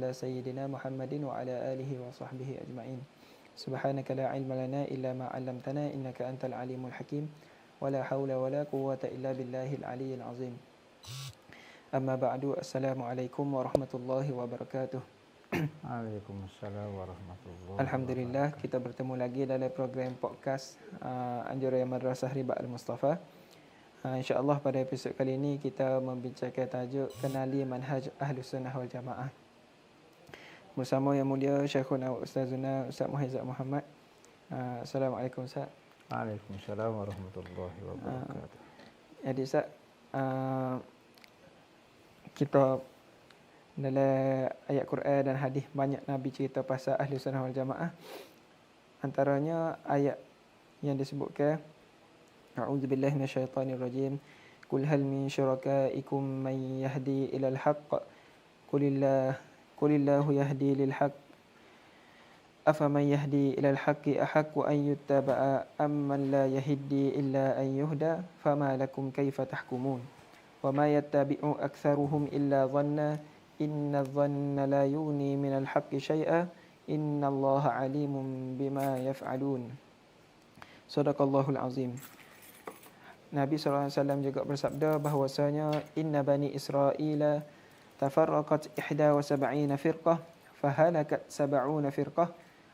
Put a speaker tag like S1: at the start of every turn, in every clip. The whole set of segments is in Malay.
S1: ala sayyidina Muhammadin wa ala alihi wa sahbihi ajma'in. Subhanaka la ilma lana illa ma 'allamtana innaka antal alimul hakim. Wala haula wala quwwata illa billahil aliyyil azim. Amma ba'du. Assalamualaikum warahmatullahi wabarakatuh.
S2: Waalaikumsalam warahmatullahi
S1: Alhamdulillah,
S2: wabarakatuh.
S1: kita bertemu lagi dalam program podcast Anjuran Madrasah Ribat Al-Mustafa. InsyaAllah pada episod kali ini kita membincangkan tajuk Kenali Manhaj Ahlus Sunnah wal Jamaah bersama Yang Mulia Syekhuna Ustazuna Ustaz Muhaizat Muhammad. Assalamualaikum Ustaz.
S2: Waalaikumsalam warahmatullahi wabarakatuh.
S1: Jadi Ustaz, kita dalam ayat Quran dan hadis banyak Nabi cerita pasal Ahlus Sunnah wal Jamaah. Antaranya ayat yang disebutkan A'udzubillahi minasyaitonirrajim. Qul hal min syurakaikum man yahdi ilal haqq qulillahu yahdi lil haqq afaman yahdi ilal haqqi ahaqqu an yuttaba'a amman la yahdi illa an yuhda fama lakum kaifa tahkumun wa ma yattabi'u aktsaruhum illa dhanna inna dhanna la yughni minal haqqi syai'a innallaha alimun bima yaf'alun. Sadaqallahul azim. Nabi SAW juga bersabda bahwasanya inna bani Israila tafarraqat 71 firqah fahalakat 70 firqah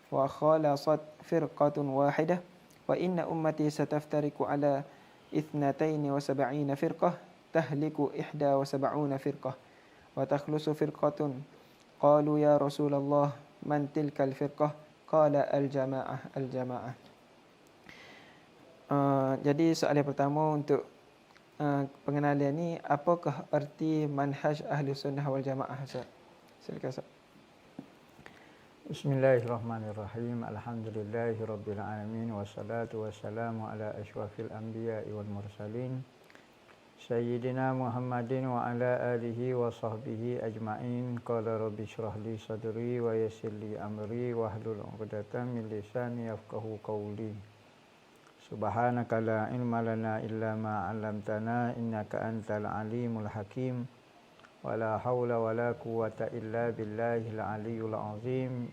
S1: wa khalasat firqatun wahidah wa inna ummati sataftariqu ala 72 firqah tahliku 71 firqah wa takhlusu firqatun qalu ya Rasulullah man tilkal firqah qala al-jamaah al-jamaah. Jadi soalan pertama untuk pengenalan ni, apakah arti manhaj Ahlus Sunnah wal Jamaah? Silakan Ustaz.
S2: Bismillahirrahmanirrahim. Alhamdulillahirabbil alamin wassalatu wassalamu ala asyrafil anbiya'i wal mursalin sayyidina Muhammadin wa ala alihi wa sahbihi ajma'in. Qala rabbi shrah li sadri wa yassir li amri wahlul 'uqdatam min lisani yafqahu qawli. Subhanaka la ilma lana illa ma 'allamtana innaka antal alimul hakim. Wala haula wala quwwata illa billahil aliyyil azim.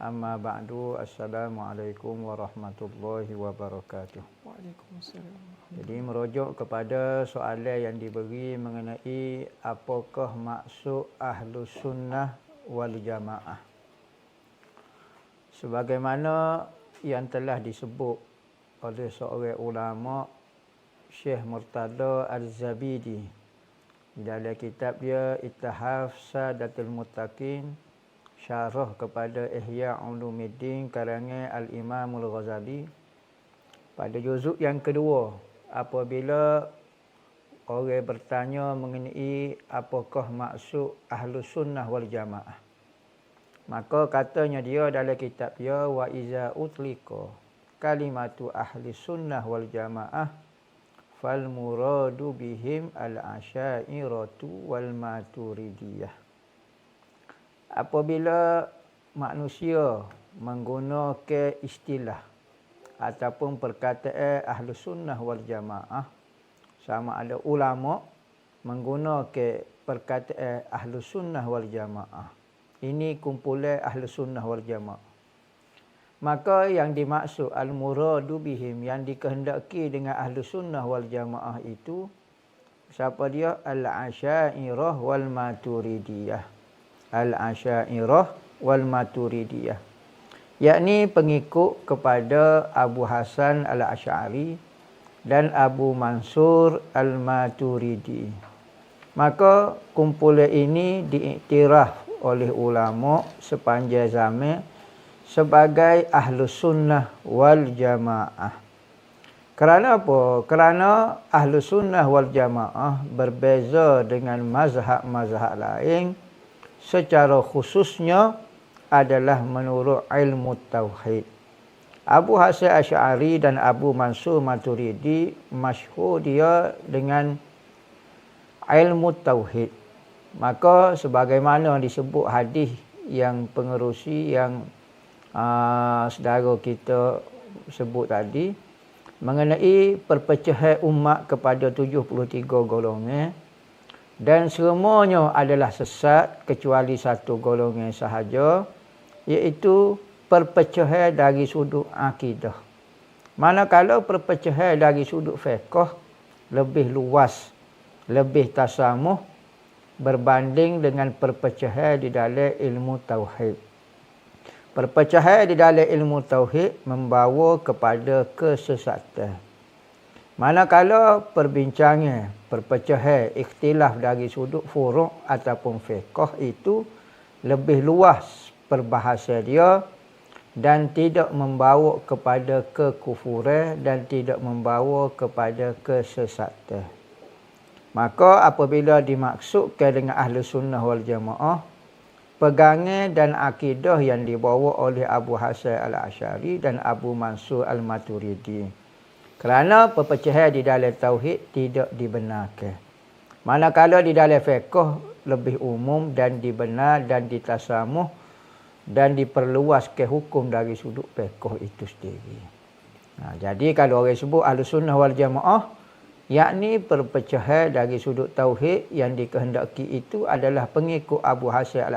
S2: Amma ba'du. Assalamualaikum warahmatullahi wabarakatuh.
S1: Waalaikumsalam.
S2: Jadi merujuk kepada soalan yang diberi mengenai apakah maksud Ahlus Sunnah wal Jamaah. Sebagaimana yang telah disebut oleh seorang ulama, Syekh Murtada Al-Zabidi, dalam kitab dia Ittihaf Sadatul Muttaqin, syarah kepada Ihya Ulumuddin karangan Al-Imam Al-Ghazali, pada juzuk yang kedua, apabila orang bertanya mengenai apakah maksud Ahlus Sunnah wal Jamaah, maka katanya dia dalam kitab dia, wa iza utlika kalimatu ahli sunnah wal jamaah fal muradu bihim al asyairatu wal maturidiyah. Apabila manusia menggunakan istilah ataupun perkataan ahli sunnah wal jamaah, sama ada ulama menggunakan perkataan ahli sunnah wal jamaah, ini kumpulan ahli sunnah wal jamaah, maka yang dimaksud al-muradu bihim, yang dikehendaki dengan ahlu sunnah wal jamaah itu siapa dia? Al-asyairah wal maturidiyah. Al-asyairah wal maturidiyah, yakni pengikut kepada Abu Hasan al-Asy'ari dan Abu Mansur al-Maturidi. Maka kumpulan ini diiktiraf oleh ulama sepanjang zaman sebagai Ahlus Sunnah wal Jamaah. Kerana apa? Kerana Ahlus Sunnah wal Jamaah berbeza dengan mazhab-mazhab lain, secara khususnya adalah menurut ilmu tauhid. Abu Hasan Asy'ari dan Abu Mansur Maturidi masyhur dia dengan ilmu tauhid. Maka sebagaimana disebut hadis yang pengerusi yang saudara kita sebut tadi, mengenai perpecahan umat kepada 73 golongan, Dan semuanya adalah sesat kecuali satu golongan sahaja, iaitu perpecahan dari sudut akidah. Manakala perpecahan dari sudut fiqh lebih luas, lebih tasamuh berbanding dengan perpecahan di dalam ilmu tauhid. Perpecahan di dalam ilmu tauhid membawa kepada kesesatan. Manakala perbincangan, perpecahan, ikhtilaf dari sudut furu' ataupun fiqh itu lebih luas perbahasan dia dan tidak membawa kepada kekufuran dan tidak membawa kepada kesesatan. Maka apabila dimaksudkan dengan ahli sunnah wal jamaah, pegangan dan akidah yang dibawa oleh Abu Hasan al-Asy'ari dan Abu Mansur al-Maturidi. Kerana perpecahan di dalam tauhid tidak dibenarkan. Manakala di dalam fiqh lebih umum dan dibenar dan ditasamuh dan diperluas ke hukum dari sudut fiqh itu sendiri. Jadi kalau orang sebut Ahlus Sunnah wal Jamaah, yakni perpecahan dari sudut tauhid yang dikehendaki itu adalah pengikut Abu Hasan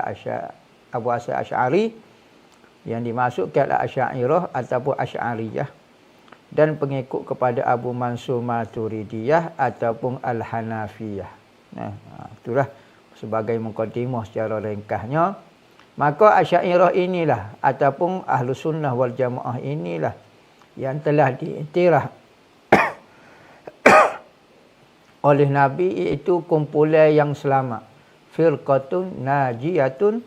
S2: al-Asy'ari yang dimaksudkan al-Asy'ariyah ataupun Asy'ariyah, dan pengikut kepada Abu Mansur Maturidiyah ataupun Al-Hanafiyah. Itulah sebagai mukadimah secara ringkasnya. Maka Asy'ariyah inilah ataupun Ahlus Sunnah wal Jamaah inilah yang telah diiktiraf oleh Nabi, iaitu kumpulan yang selamat. Firqatun najiyatun,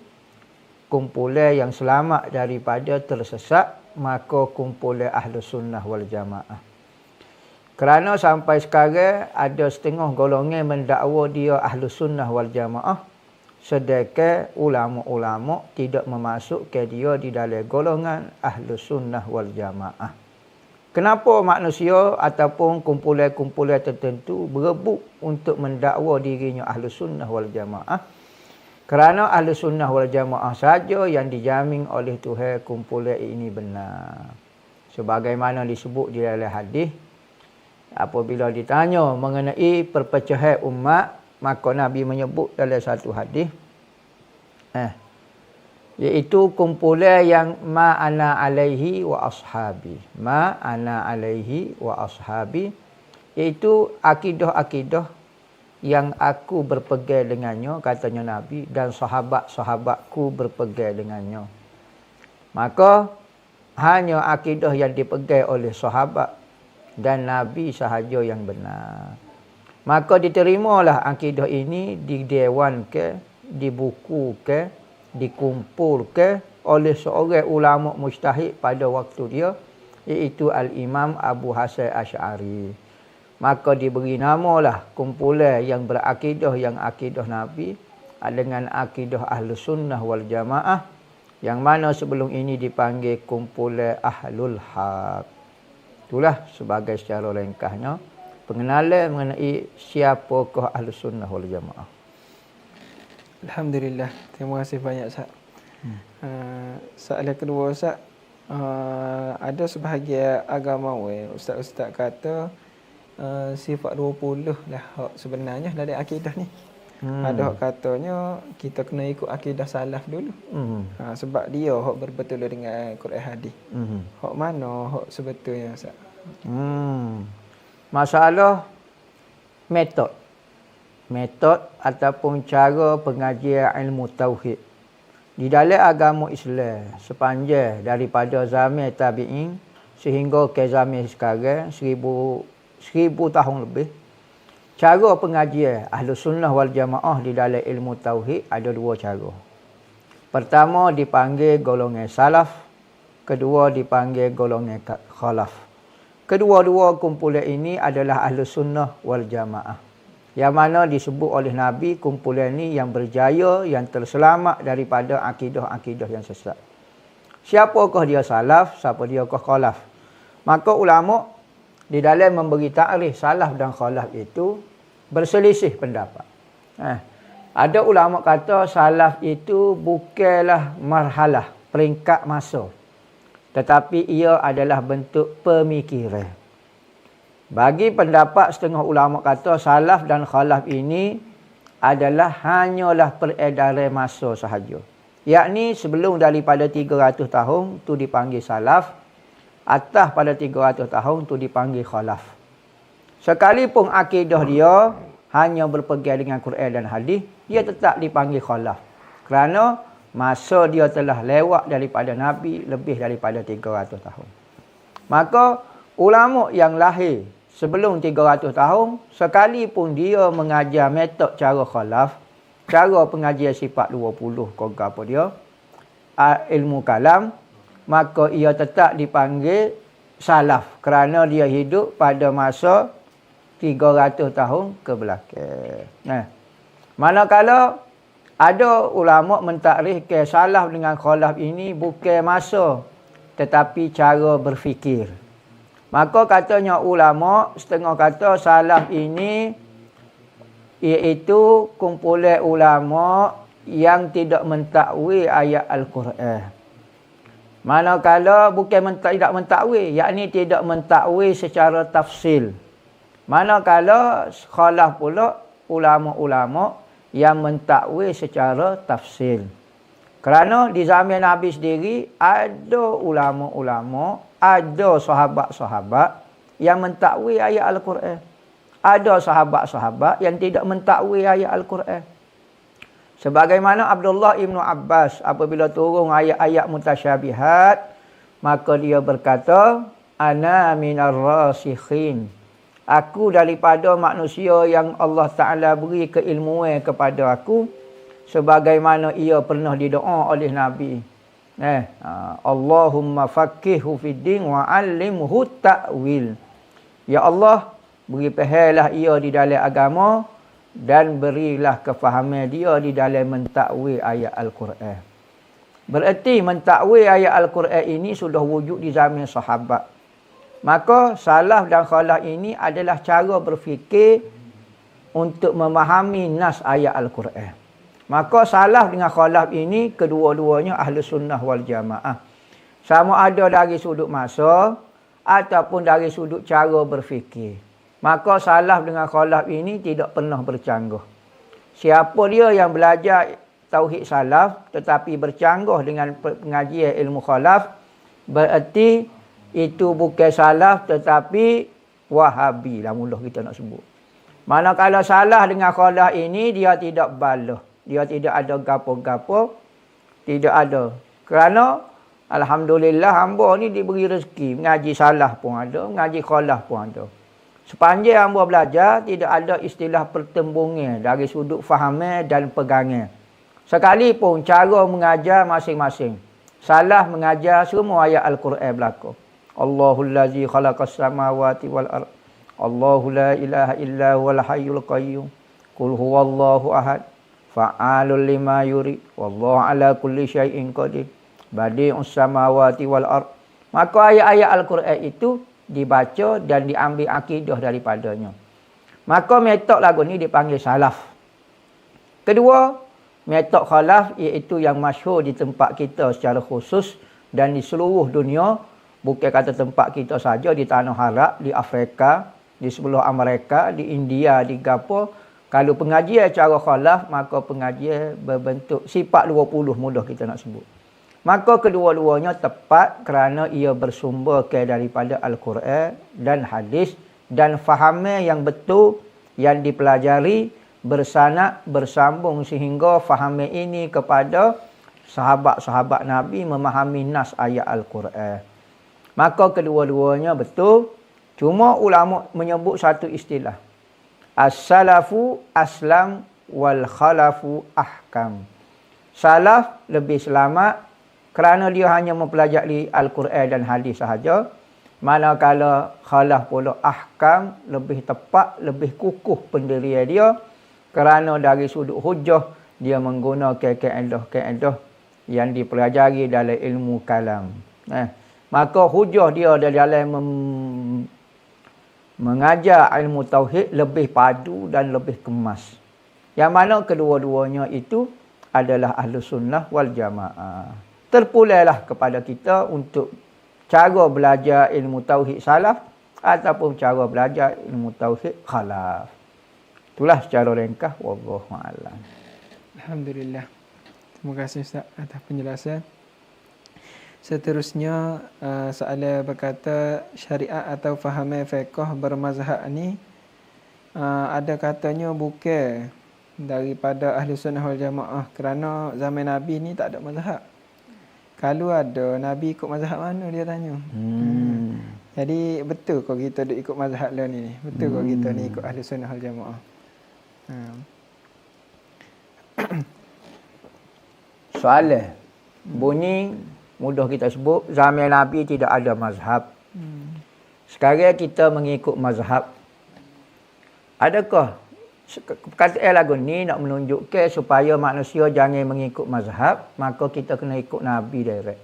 S2: kumpulan yang selamat daripada tersesat, maka kumpulan Ahlus Sunnah wal Jamaah. Kerana sampai sekarang ada setengah golongan mendakwa dia Ahlus Sunnah wal Jamaah, sedangkan ulama-ulama tidak memasukkan dia di dalam golongan Ahlus Sunnah wal Jamaah. Kenapa manusia ataupun kumpulan-kumpulan tertentu berebut untuk mendakwa dirinya Ahlus Sunnah wal Jamaah? Kerana Ahlus Sunnah wal Jamaah saja yang dijamin oleh Tuhan kumpulan ini benar. Sebagaimana disebut di dalam hadis, apabila ditanya mengenai perpecahan umat, maka Nabi menyebut dalam satu hadis, iaitu kumpulan yang ma ana alaihi wa ashabi. Ma ana alaihi wa ashabi, iaitu akidah-akidah yang aku berpegang dengannya, katanya Nabi, dan sahabat-sahabatku berpegang dengannya. Maka hanya akidah yang dipegang oleh sahabat dan Nabi sahaja yang benar. Maka diterimalah akidah ini di dewan ke, di buku ke, dikumpul ke oleh seorang ulama mujtahid pada waktu dia, iaitu Al-Imam Abu Hasan Asy'ari. Maka diberi namalah kumpulan yang berakidah yang akidah Nabi dengan akidah Ahlus Sunnah wal Jamaah, yang mana sebelum ini dipanggil kumpulan Ahlul Haq. Itulah sebagai secara ringkasnya pengenalan mengenai siapakah Ahlus Sunnah wal Jamaah.
S1: Alhamdulillah. Terima kasih banyak Ustaz. Soalan kedua Ustaz, ada sebahagian agamawan ustaz-ustaz kata sifat 20 lah hak sebenarnya dari akidah ni. Ada hak katanya kita kena ikut akidah salaf dulu. Sebab dia hak berbetul dengan Quran hadis. Hak mana hak sebetulnya Ustaz?
S2: Masalah metod ataupun cara pengajian ilmu tauhid di dalam agama Islam sepanjang daripada zaman tabi'in sehingga ke zaman sekarang 1000 tahun lebih. Cara pengajian Ahlus Sunnah wal Jamaah di dalam ilmu tauhid ada dua cara. Pertama dipanggil golongan salaf, kedua dipanggil golongan khalaf. Kedua-dua kumpulan ini adalah Ahlus Sunnah wal Jamaah, yang mana disebut oleh Nabi kumpulan ini yang berjaya, yang terselamat daripada akidah-akidah yang sesat. Siapakah dia salaf, siapa dia khalaf? Maka ulama di dalam memberi takrif salaf dan khalaf itu berselisih pendapat. Ada ulama kata salaf itu bukanlah marhalah, peringkat masa, tetapi ia adalah bentuk pemikiran. Bagi pendapat setengah ulama kata salaf dan khalaf ini adalah hanyalah peredaran masa sahaja. Yakni sebelum daripada 300 tahun tu dipanggil salaf, atas pada 300 tahun tu dipanggil khalaf. Sekalipun akidah dia hanya berpegang dengan Quran dan hadis, dia tetap dipanggil khalaf. Kerana masa dia telah lewat daripada Nabi lebih daripada 300 tahun. Maka ulama yang lahir sebelum 300 tahun, sekalipun dia mengajar metod cara khalaf, cara pengajian sifat 20 ke apa dia, ilmu kalam, maka ia tetap dipanggil salaf kerana dia hidup pada masa 300 tahun ke belakang. Nah, manakala ada ulama mentakrifkan salaf dengan khalaf ini bukan masa tetapi cara berfikir. Maka katanya ulama setengah kata salaf ini iaitu kumpulan ulama yang tidak mentakwil ayat Al-Quran. Manakala bukan tidak mentakwil, yakni tidak mentakwil secara tafsil. Manakala khalaf pula ulama-ulama yang mentakwil secara tafsil. Kerana di zaman Nabi sendiri ada ulama-ulama, ada sahabat-sahabat yang mentakwil ayat Al-Quran. Ada sahabat-sahabat yang tidak mentakwil ayat Al-Quran. Sebagaimana Abdullah ibnu Abbas apabila turun ayat-ayat mutasyabihat, maka dia berkata, "Ana minar rasikhin." Aku daripada manusia yang Allah Ta'ala beri keilmuan kepada aku, sebagaimana ia pernah didoa oleh Nabi. Allahumma faqqihhu fid din wa 'allimhu ta'wil. Ya Allah, beri pahamlah ia di dalam agama dan berilah kefahaman dia di dalam mentakwil ayat Al-Quran. Bererti mentakwil ayat Al-Quran ini sudah wujud di zaman sahabat. Maka salaf dan khalaf ini adalah cara berfikir untuk memahami nas ayat Al-Quran. Maka salaf dengan khalaf ini kedua-duanya ahli sunnah wal jamaah. Sama ada dari sudut masa ataupun dari sudut cara berfikir. Maka salaf dengan khalaf ini tidak pernah bercanggah. Siapa dia yang belajar tauhid salaf tetapi bercanggah dengan pengajian ilmu khalaf, bererti itu bukan salaf tetapi wahabi lah mula kita nak sebut. Manakala salah dengan khalaf ini dia tidak balah. Dia tidak ada gapo-gapo. Tidak ada. Kerana alhamdulillah hamba ni diberi rezeki. Mengaji salah pun ada, mengaji khalaf pun ada. Sepanjang hamba belajar tidak ada istilah pertembungan dari sudut fahaman dan pegangan. Sekalipun cara mengajar masing-masing. Salah mengajar semua ayat Al-Quran berlaku. Allahul ladzi khalaqas samawati wal ard. Allahu la ilaha illa huwal hayyul qayyum. Qul huwallahu ahad. Fa'alul lima yurid. Wallahu ala kulli syai'in qadir. Badi'us samawati wal ard. Maka ayat-ayat Al-Quran itu dibaca dan diambil akidah daripadanya. Maka metod lagu ni dipanggil salaf. Kedua, metod khalaf iaitu yang masyhur di tempat kita secara khusus dan di seluruh dunia. Bukan kata tempat kita saja, di Tanah Arab, di Afrika, di sebelah Amerika, di India, di Gapo. Kalau pengajian cara khalaf, maka pengajian berbentuk sifat 20 mudah kita nak sebut. Maka kedua-duanya tepat kerana ia bersumber daripada Al-Quran dan hadis dan fahaman yang betul yang dipelajari bersanad bersambung sehingga fahaman ini kepada sahabat-sahabat Nabi memahami nas ayat Al-Quran. Maka kedua-duanya betul. Cuma ulama menyebut satu istilah. As-salafu aslam wal khalafu ahkam. Salaf lebih selamat kerana dia hanya mempelajari Al-Quran dan hadis sahaja. Manakala khalaf pula ahkam lebih tepat, lebih kukuh pendirian dia. Kerana dari sudut hujah dia menggunakan kaedah-kaedah yang dipelajari dalam ilmu kalam. Maka hujah dia dalam mengajar ilmu tauhid lebih padu dan lebih kemas. Yang mana kedua-duanya itu adalah ahli sunnah wal jamaah. Terpulailah kepada kita untuk cara belajar ilmu tauhid salaf ataupun cara belajar ilmu tauhid khalaf. Itulah secara ringkas, wallahu a'lam.
S1: Alhamdulillah. Terima kasih Ustaz atas penjelasan. Seterusnya, soalan berkata syariat atau fahaman fiqh bermazhab ni ada katanya bukan daripada ahli sunnah wal jamaah kerana zaman Nabi ni tak ada mazhab. Kalau ada, Nabi ikut mazhab mana dia tanya. Jadi betul kau kita duk ikut mazhab lah ni. Betul kau kita ni ikut ahli sunnah wal jamaah.
S2: Soalan bunyi mudah kita sebut, zaman Nabi tidak ada mazhab. Sekarang kita mengikut mazhab. Adakah perkataan lagu ni nak menunjukkan supaya manusia jangan mengikut mazhab, maka kita kena ikut Nabi direct.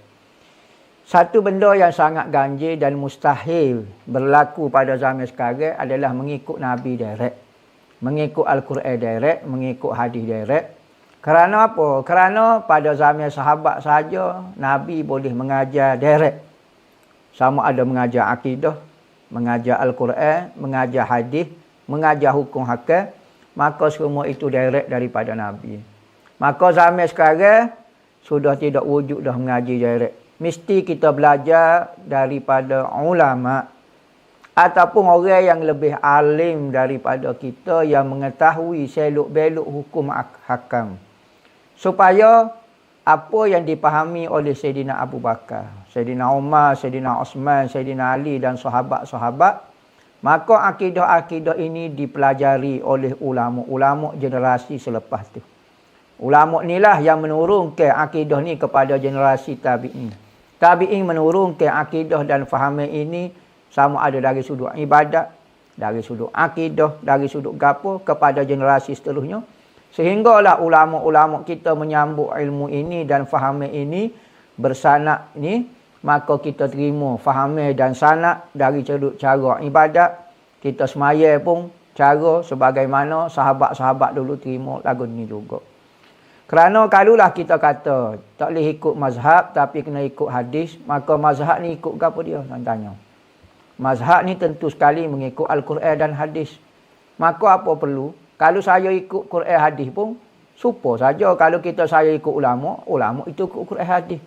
S2: Satu benda yang sangat ganjil dan mustahil berlaku pada zaman sekarang adalah mengikut Nabi direct. Mengikut Al-Quran direct, mengikut hadis direct. Kerana apa? Kerana pada zaman sahabat sahaja Nabi boleh mengajar direct. Sama ada mengajar akidah, mengajar Al-Quran, mengajar hadis, mengajar hukum hakam, maka semua itu direct daripada Nabi. Maka zaman sekarang sudah tidak wujud dah mengaji direct. Mesti kita belajar daripada ulama ataupun orang yang lebih alim daripada kita yang mengetahui seluk-beluk hukum hakam. Supaya apa yang dipahami oleh Sayyidina Abu Bakar, Sayyidina Umar, Sayyidina Osman, Sayyidina Ali dan sahabat-sahabat, maka akidah-akidah ini dipelajari oleh ulama-ulama generasi selepas tu. Ulama inilah yang menurunkan akidah ni kepada generasi tabi'in. Tabi'in menurunkan akidah dan fahaman ini sama ada dari sudut ibadat, dari sudut akidah, dari sudut gapo kepada generasi seterusnya. Sehinggalah ulama-ulama kita menyambut ilmu ini dan fahaman ini bersanad ni, maka kita terima fahaman dan sanad dari cara ibadat. Kita semaya pun cara sebagaimana sahabat-sahabat dulu terima lagu ni juga. Kerana kalulah kita kata tak boleh ikut mazhab tapi kena ikut hadis, maka mazhab ni ikut ke apa dia? Nak tanya. Mazhab ni tentu sekali mengikut Al-Quran dan hadis. Maka apa perlu? Kalau saya ikut Quran hadis pun supo saja. Kalau saya ikut ulama, ulama itu ikut Quran hadis.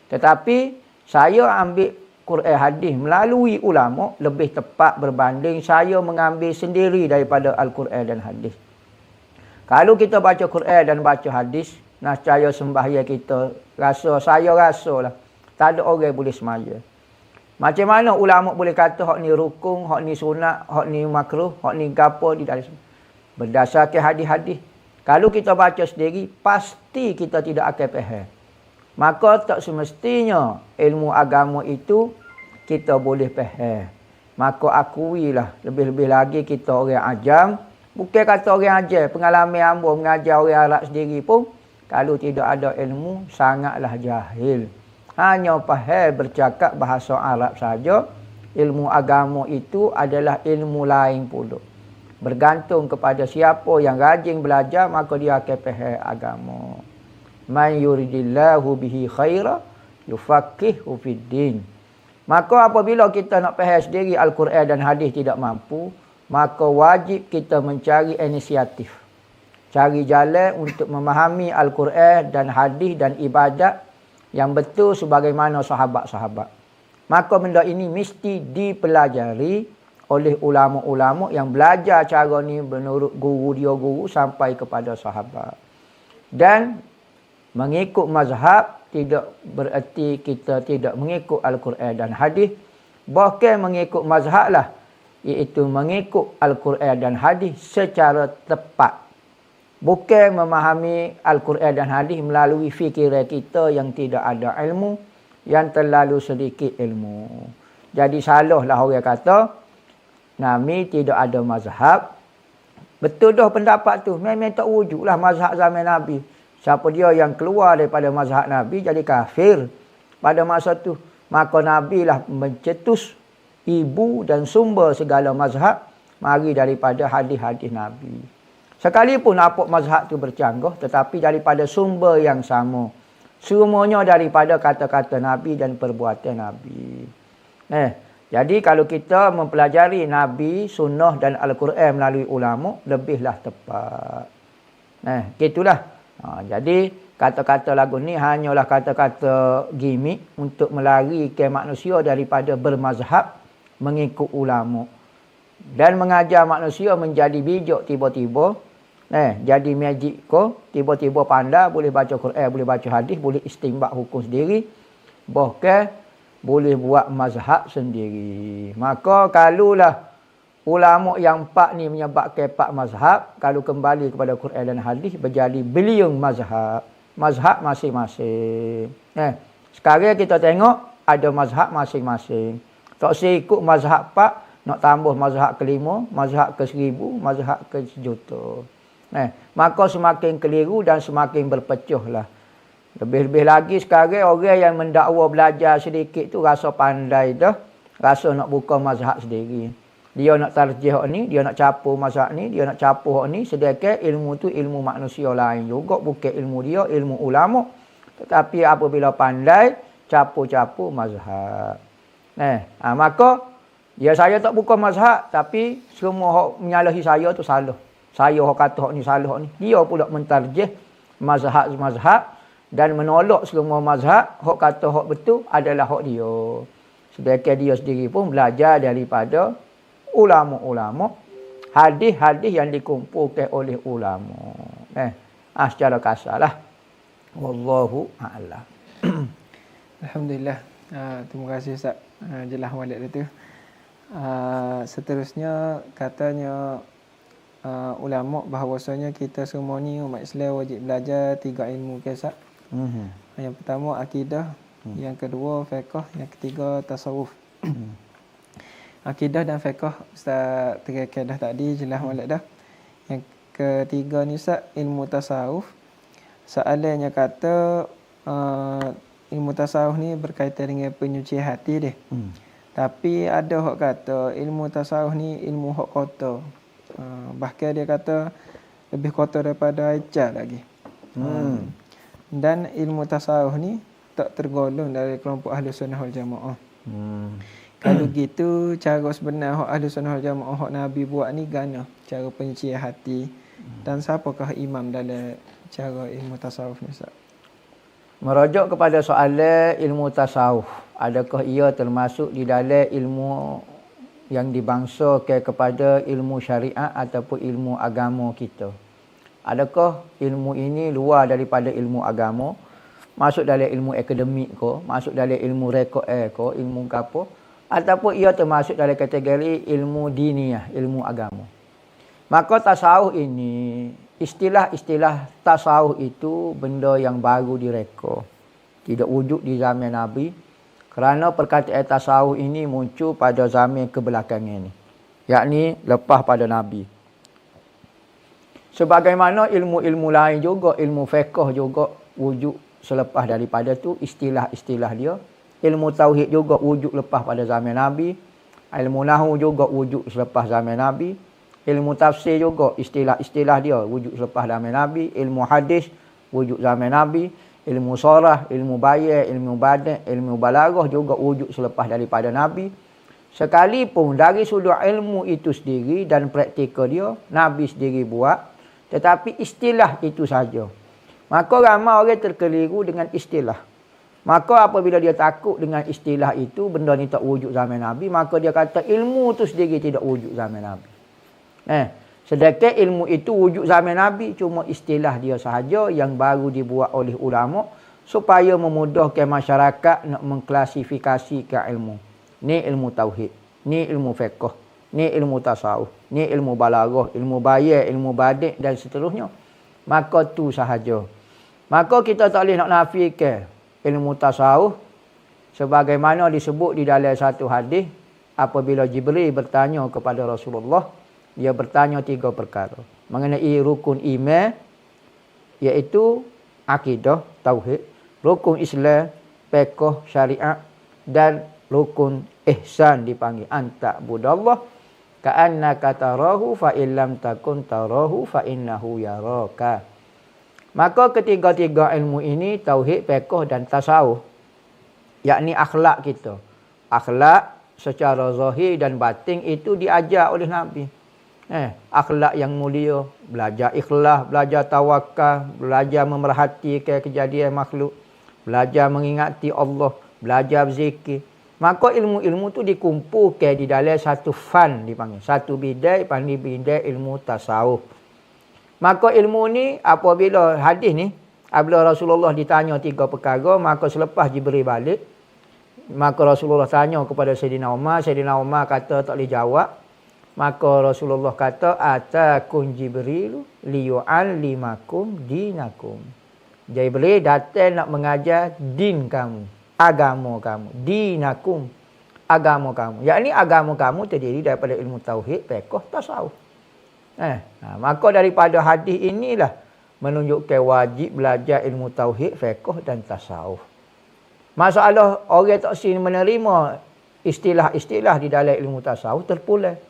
S2: Tetapi saya ambil Quran hadis melalui ulama lebih tepat berbanding saya mengambil sendiri daripada Al-Quran dan hadis. Kalau kita baca Quran dan baca hadis, nescaya sembahyang kita saya rasalah tak ada orang boleh semaya. Macam mana ulama boleh kata hak ni rukun, hak ni sunat, hak ni makruh, hak ni gapo di dalam berdasarkan hadis-hadis. Kalau kita baca sendiri, pasti kita tidak akan faham. Maka tak semestinya ilmu agama itu kita boleh faham. Maka akuilah, lebih-lebih lagi kita orang ajam. Bukan kata orang ajar, pengalaman hamba mengajar orang Arab sendiri pun, kalau tidak ada ilmu, sangatlah jahil. Hanya faham bercakap bahasa Arab saja. Ilmu agama itu adalah ilmu lain pula. Bergantung kepada siapa yang rajin belajar, maka dia akan faham agama. Man yuridillahu bihi khaira yufaqihu fid din. Maka apabila kita nak faham sendiri Al-Quran dan hadis tidak mampu, maka wajib kita mencari inisiatif. Cari jalan untuk memahami Al-Quran dan hadis dan ibadat yang betul sebagaimana sahabat-sahabat. Maka benda ini mesti dipelajari oleh ulama-ulama yang belajar cara ni menurut guru sampai kepada sahabat. Dan mengikut mazhab tidak bererti kita tidak mengikut Al-Quran dan hadis. Bahkan mengikut mazhab lah, iaitu mengikut Al-Quran dan hadis secara tepat. Bukan memahami Al-Quran dan hadis melalui fikiran kita yang tidak ada ilmu, yang terlalu sedikit ilmu. Jadi salahlah orang kata Nabi tidak ada mazhab. Betul dah pendapat tu. Memang tak wujudlah mazhab zaman Nabi. Siapa dia yang keluar daripada mazhab Nabi jadi kafir pada masa tu. Maka Nabi lah mencetus ibu dan sumber segala mazhab mari daripada hadis-hadis Nabi. Sekalipun apa mazhab tu bercanggah, tetapi daripada sumber yang sama. Semuanya daripada kata-kata Nabi dan perbuatan Nabi. Jadi kalau kita mempelajari Nabi, Sunnah dan Al-Quran melalui ulama, lebihlah tepat. Gitulah. Jadi kata-kata lagu ni hanyalah kata-kata gimmick untuk melarikan manusia daripada bermazhab mengikut ulama. Dan mengajar manusia menjadi bijak tiba-tiba. Jadi magic ko, tiba-tiba pandai, boleh baca Quran, boleh baca hadis, boleh istinbat hukum sendiri. Bahkan boleh buat mazhab sendiri. Maka kalulah ulama yang 4 ni menyebabkan 4 mazhab, kalau kembali kepada Quran dan hadis, berjadi bilion mazhab. Mazhab masing-masing. Sekarang kita tengok ada mazhab masing-masing. Tak usah ikut mazhab 4, nak tambah mazhab ke-5, mazhab ke-1000, mazhab ke-1,000,000. Maka semakin keliru dan semakin berpecah lah. Lebih-lebih lagi sekarang orang yang mendakwa belajar sedikit tu rasa pandai dah. Rasa nak buka mazhab sendiri. Dia nak tarjih ni, dia nak capur mazhab ni, dia nak capur ni. Sedangkan ilmu tu ilmu manusia lain juga. Bukan ilmu dia, ilmu ulama. Tetapi apabila pandai, capur-capur mazhab. Maka, ya saya tak buka mazhab. Tapi semua yang menyalahi saya tu salah. Saya yang kata ni salah ni. Dia pula mentarjih mazhab-mazhab. Dan menolak semua mazhab, hak kata hak betul adalah hak dia. Sedangkan dia sendiri pun belajar daripada ulama-ulama, hadis-hadis yang dikumpulkan oleh ulama. Secara kasarlah. Wallahu a'lam.
S1: Alhamdulillah. Terima kasih Ustaz. Jelas balik dia tu. Seterusnya katanya ulama bahawasanya kita semua ni umat Islam wajib belajar 3 ilmu ke Ustaz. Yang pertama akidah, yang kedua fiqh, yang ketiga tasawuf. Akidah dan fiqh Ustaz terangkan dah tadi, jelas molek dah. Yang ketiga ni Ustaz, ilmu tasawuf. Soalannya kata ilmu tasawuf ni berkaitan dengan penyucian hati dia. Tapi ada hak kata ilmu tasawuf ni ilmu hak kotor. Bahkan dia kata lebih kotor daripada ajar lagi. Dan ilmu tasawuf ni tak tergolong dari kelompok ahli sunnah wal jamaah. Kalau gitu, cara sebenar hak ahli sunnah wal jamaah, hak Nabi buat ni gana cara penyucian hati. Dan siapakah imam dalam cara ilmu tasawuf ni Ustaz?
S2: Merujuk kepada soalan ilmu tasawuf, adakah ia termasuk di dalam ilmu yang dibangsakan kepada ilmu syariat ataupun ilmu agama kita? Adakah ilmu ini luar daripada ilmu agama? Masuk dalam ilmu akademik ke? Masuk dalam ilmu rekod ke? Ilmu apa? Ataupun ia termasuk dalam kategori ilmu diniyah, ilmu agama? Maka tasawuf ini, istilah-istilah tasawuf itu benda yang baru direka. Tidak wujud di zaman Nabi. Kerana perkataan tasawuf ini muncul pada zaman kebelakangan ini. Yakni lepas pada Nabi. Sebagaimana ilmu-ilmu lain juga, ilmu fiqh juga wujud selepas daripada tu, istilah-istilah dia. Ilmu tauhid juga wujud lepas pada zaman Nabi. Ilmu nahwu juga wujud selepas zaman Nabi. Ilmu tafsir juga istilah-istilah dia wujud selepas zaman Nabi. Ilmu hadis wujud zaman Nabi. Ilmu sorah, ilmu bayan, ilmu badan, ilmu balaghah juga wujud selepas daripada Nabi. Sekalipun dari sudut ilmu itu sendiri dan praktikal dia, Nabi sendiri buat. Tetapi istilah itu saja. Maka ramai orang terkeliru dengan istilah. Maka apabila dia takut dengan istilah itu, benda ni tak wujud zaman Nabi, maka dia kata ilmu itu sendiri tidak wujud zaman Nabi. Sedangkan ilmu itu wujud zaman Nabi, cuma istilah dia sahaja yang baru dibuat oleh ulama supaya memudahkan masyarakat nak mengklasifikasikan ilmu. Ni ilmu tauhid, ni ilmu fiqh, ni ilmu tasawuf, ni ilmu balaghah, ilmu bayan, ilmu badik dan seterusnya. Maka tu sahaja. Maka kita tak boleh nak nafikan ilmu tasawuf sebagaimana disebut di dalam satu hadis apabila Jibril bertanya kepada Rasulullah, dia bertanya 3 perkara mengenai rukun iman, iaitu akidah, tauhid, rukun Islam, fiqh, syariat, dan rukun ihsan dipanggil anta budallah ka'annaka tarahu fa illam takun tarahu fa innahu yaraka. Maka ketiga-tiga ilmu ini, tauhid, fiqh dan tasawuf, yakni akhlak kita. Akhlak, secara zahir dan batin itu diajar oleh Nabi. Akhlak yang mulia, belajar ikhlas, belajar tawakal, belajar memerhati kejadian makhluk, belajar mengingati Allah, belajar berzikir. Maka ilmu-ilmu tu dikumpulkan di dalam satu fan dipanggil. Satu bidai panggil bidai ilmu tasawuf. Maka ilmu ni apabila hadis ni, apabila Rasulullah ditanya 3 perkara, maka selepas diberi balik, maka Rasulullah tanya kepada Sayyidina Umar. Sayyidina Umar kata tak boleh jawab. Maka Rasulullah kata, atakum Jibril liyu'allimakum dinakum. Jibril datang nak mengajar din kamu, agama kamu. Dinakum, agama kamu. Yakni agama kamu terdiri daripada ilmu tauhid, fiqh, tasawuf. Maka daripada hadis inilah menunjukkan wajib belajar ilmu tauhid, fiqh dan tasawuf. Masalah orang tak sini menerima istilah-istilah di dalam ilmu tasawuf terpulang.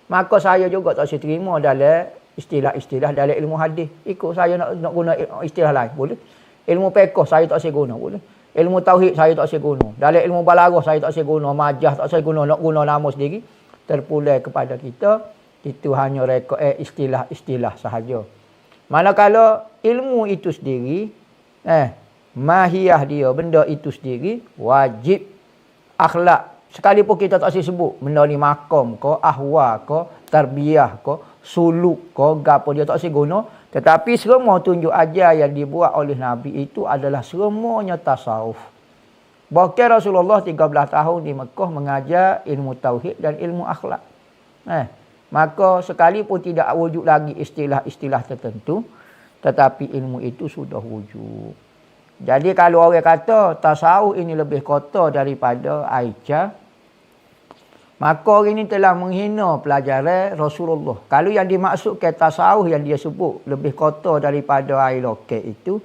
S2: Maka saya juga tak sini terima dalam istilah-istilah dalam ilmu hadis. Ikut saya nak guna istilah lain, boleh. Ilmu fiqh saya tak sini guna, boleh. Ilmu tauhid saya tak sini guna. Dalam ilmu balaghah saya tak sini guna. Majaz tak sini guna. Nak guna nama sendiri. Terpulang kepada kita. Itu hanya rekod istilah-istilah sahaja. Manakala ilmu itu sendiri, mahiyah dia, benda itu sendiri, wajib akhlak. Sekalipun kita tak sebut benda ni makom ke, ahwa ke, tarbiyah ke, suluk ke, gapo dia tak guna. Tetapi semua tunjuk ajar yang dibuat oleh Nabi itu adalah semuanya tasawuf. Bahkan Rasulullah 13 tahun di Mekah mengajar ilmu tauhid dan ilmu akhlak. Maka sekalipun tidak wujud lagi istilah-istilah tertentu, tetapi ilmu itu sudah wujud. Jadi kalau orang kata tasawuf ini lebih kotor daripada Aisyah, maka orang ini telah menghina pelajaran Rasulullah. Kalau yang dimaksudkan tasawuf yang dia sebut lebih kotor daripada air lokek itu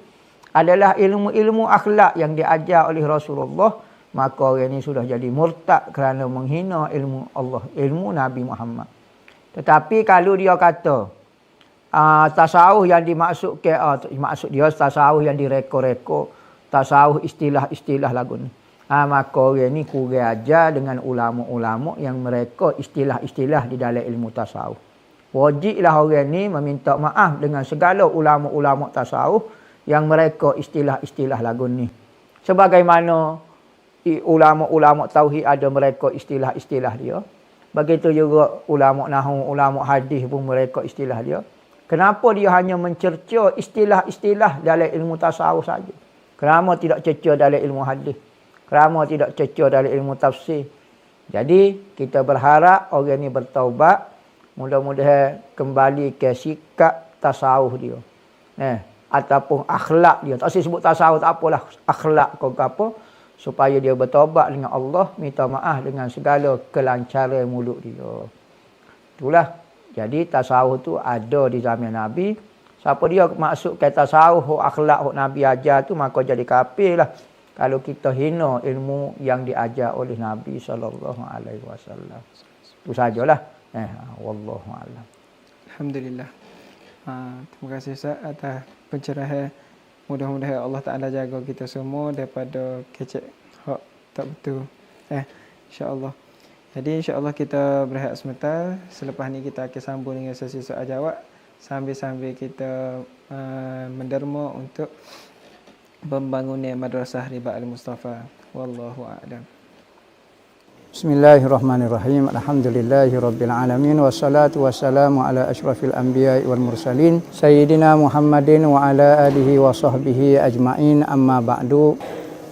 S2: adalah ilmu-ilmu akhlak yang diajar oleh Rasulullah, maka orang ini sudah jadi murtad kerana menghina ilmu Allah, ilmu Nabi Muhammad. Tetapi kalau dia kata tasawuf yang dimaksudkan, maksud dia tasawuf yang direko-reko, tasawuf istilah-istilah lagu ni. Maka orang ni kurang ajar dengan ulama-ulama yang mereka istilah-istilah di dalam ilmu tasawuf. Wajiblah orang ni meminta maaf dengan segala ulama-ulama tasawuf yang mereka istilah-istilah lagu ni. Sebagaimana ulama-ulama tauhid ada mereka istilah-istilah dia. Begitu juga ulama nahwu, ulama hadis pun mereka istilah dia. Kenapa dia hanya mencerca istilah-istilah dalam ilmu tasawuf saja? Kenapa tidak cerca dalam ilmu hadis? Kenapa tidak cerca dalam ilmu tafsir? Jadi kita berharap orang ni bertaubat, mudah-mudahan kembali ke sikap tasawuf dia. Ataupun akhlak dia. Tak sebut tasawuf tak apalah, akhlak ke apa, supaya dia bertaubat dengan Allah, minta maaf dengan segala kelancaran mulut dia. Itulah. Jadi tasawuf tu ada di zaman Nabi. Siapa dia maksudkan tasawuf, akhlak Nabi ajar tu, maka jadi kafir lah. Kalau kita hina ilmu yang diajar oleh Nabi SAW. Itu sajalah. Wallahu a'lam.
S1: Alhamdulillah. Terima kasih Ustaz atas pencerahan. Mudah-mudahan Allah Ta'ala jaga kita semua daripada kecek hak tak betul. InsyaAllah. Jadi insyaAllah kita berehat sebentar. Selepas ni kita akan sambung dengan sesi soal jawab. Sambil-sambil kita menderma untuk pembangunan Madrasah Riba Al-Mustafa. Wallahu a'lam.
S2: Bismillahirrahmanirrahim. Alhamdulillahirabbil alamin wassalatu wassalamu ala asyrafil anbiya'i wal mursalin sayyidina Muhammadin wa ala alihi wa sahbihi ajma'in, amma ba'du.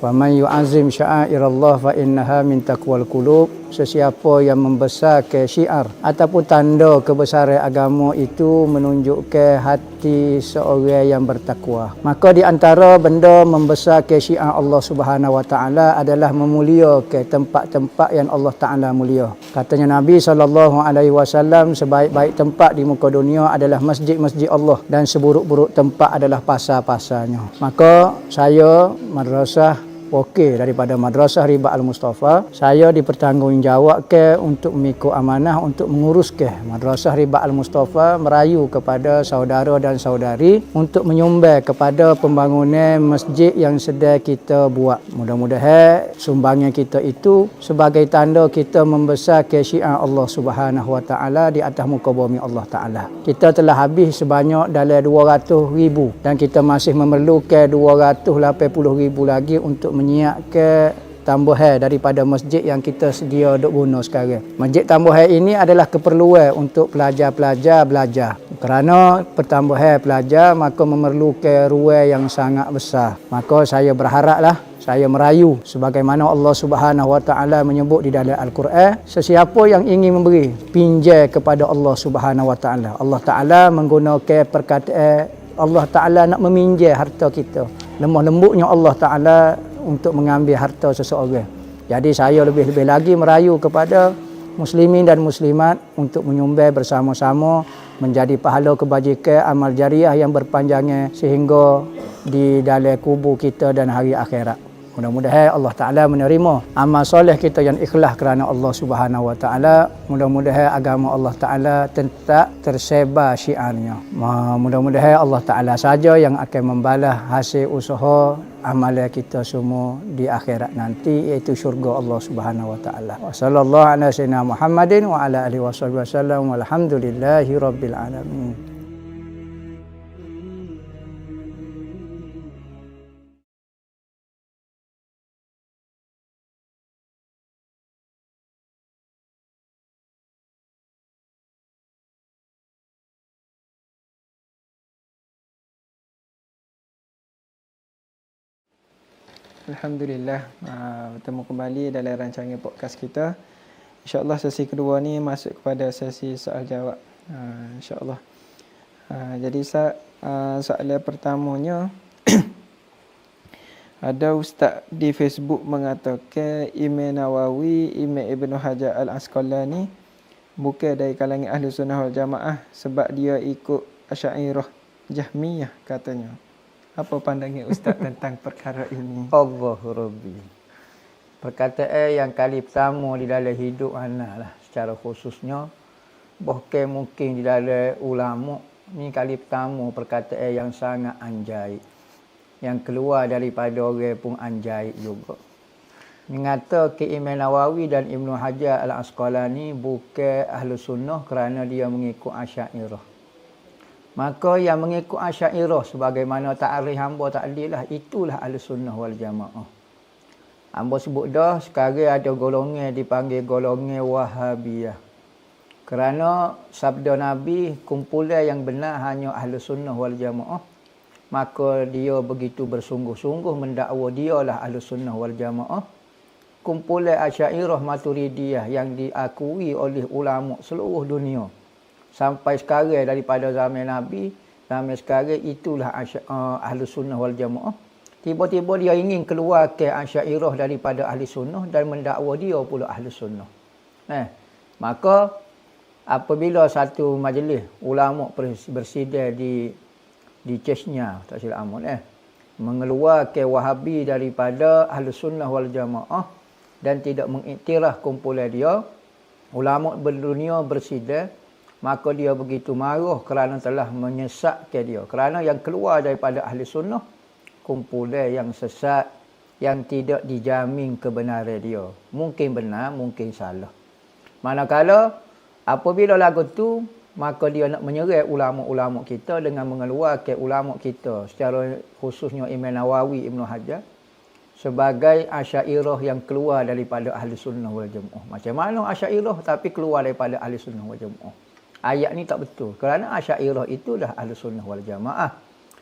S2: Wa man yu'azzim sya'airallah fa innaha min taqwal qulub. Sesiapa yang membesarkan syiar ataupun tanda kebesaran agama itu menunjukkan hati seorang yang bertakwa. Maka di antara benda membesarkan syiar Allah Subhanahu wa taala adalah memuliakan tempat-tempat yang Allah Taala mulia. Katanya Nabi SAW, sebaik-baik tempat di muka dunia adalah masjid-masjid Allah dan seburuk-buruk tempat adalah pasar-pasarnya. Maka saya, madrasah wakil daripada Madrasah Ribat Al-Mustafa. Saya dipertanggungjawabkan untuk mengikut amanah untuk menguruskan Madrasah Ribat Al-Mustafa, merayu kepada saudara dan saudari untuk menyumbang kepada pembangunan masjid yang sedang kita buat. Mudah-mudahan sumbangan kita itu sebagai tanda kita membesarkan syiar Allah Subhanahu Wa Taala di atas muka bumi Allah Taala. Kita telah habis sebanyak dalam 200,000 dan kita masih memerlukan 280,000 lagi untuk menyiapkan tambahan daripada masjid yang kita sedia duk guna sekarang. Masjid tambahan ini adalah keperluan untuk pelajar-pelajar belajar. Kerana pertambahan pelajar maka memerlukan ruang yang sangat besar. Maka saya berharaplah, saya merayu sebagaimana Allah Subhanahu Wa Taala menyebut di dalam Al-Quran, sesiapa yang ingin memberi pinjam kepada Allah Subhanahu Wa Taala. Allah Taala menggunakan perkataan Allah Taala nak meminjam harta kita. Lemah lembutnya Allah Taala untuk mengambil harta seseorang. Jadi saya lebih-lebih lagi merayu kepada muslimin dan muslimat untuk menyumbang bersama-sama menjadi pahala kebajikan amal jariah yang berpanjangan sehingga di dalam kubur kita dan hari akhirat. Mudah-mudahan Allah Ta'ala menerima amal soleh kita yang ikhlas kerana Allah Subhanahu Wa Ta'ala. Mudah-mudahan agama Allah Ta'ala tetap tersebar syiarnya. Mudah-mudahan Allah Ta'ala saja yang akan membalas hasil usaha amalan kita semua di akhirat nanti, iaitu syurga Allah Subhanahu Wa Ta'ala. Wa sallallahu ala sayyidina Muhammadin wa ala alihi wasallam walhamdulillahi rabbil alamin.
S1: Alhamdulillah, bertemu kembali dalam rancangan podcast kita. InsyaAllah sesi kedua ni masuk kepada sesi soal jawab. InsyaAllah. Jadi soalan pertamanya ada ustaz di Facebook mengatakan Imam Nawawi, Imam Ibn Hajar Al-Asqalani bukan dari kalangan Ahli Sunnah wal Jamaah sebab dia ikut Asy'ariyah Jahmiyah katanya. Apa pandangan ustaz tentang perkara ini?
S2: Allahu Rabbi. Perkataan yang kali pertama di dalam hidup anak lah, secara khususnya bahkan mungkin di dalam ulama ni kali pertama perkataan yang sangat anjai, yang keluar daripada orang pun anjai juga. Mengata ke Imam Nawawi dan Ibnu Hajar Al-Asqalani bukan ahli sunnah kerana dia mengikut Asy'ariyah. Maka yang mengikut Asy'ariyah sebagaimana ta'arif hamba ta'lilah, itulah ahli sunnah wal jamaah. Hamba sebut dah sekarang ada golongan dipanggil golongan Wahabiyah. Kerana sabda Nabi, kumpulan yang benar hanya ahli sunnah wal jamaah, maka dia begitu bersungguh-sungguh mendakwa dialah ahli sunnah wal jamaah. Kumpulan Asy'ariyah Maturidiyah yang diakui oleh ulama seluruh dunia sampai sekarang daripada zaman Nabi, zaman sekarang itulah ahli sunnah wal jamaah. Tiba-tiba dia ingin keluarkan Asy'ariyah daripada ahli sunnah dan mendakwa dia pula ahli sunnah. Maka apabila satu majlis ulama bersidang di Chechnya, tak silap amun, mengeluarkan Wahabi daripada ahli sunnah wal jamaah dan tidak mengiktiraf kumpulan dia, ulama berdunia bersidang, maka dia begitu marah kerana telah menyesatkan dia. Kerana yang keluar daripada ahli sunnah, kumpulan yang sesat, yang tidak dijamin kebenaran dia. Mungkin benar, mungkin salah. Manakala apabila lagu tu, maka dia nak menyerang ulama-ulama kita dengan mengeluarkan ulama kita, secara khususnya Imam Nawawi, Ibnu Hajar, sebagai Asy'ariyah yang keluar daripada ahli sunnah wal jamaah. Macam mana Asy'ariyah tapi keluar daripada ahli sunnah wal jamaah? Ayat ni tak betul. Kerana Asy'ariyah itulah ahli sunnah wal jamaah.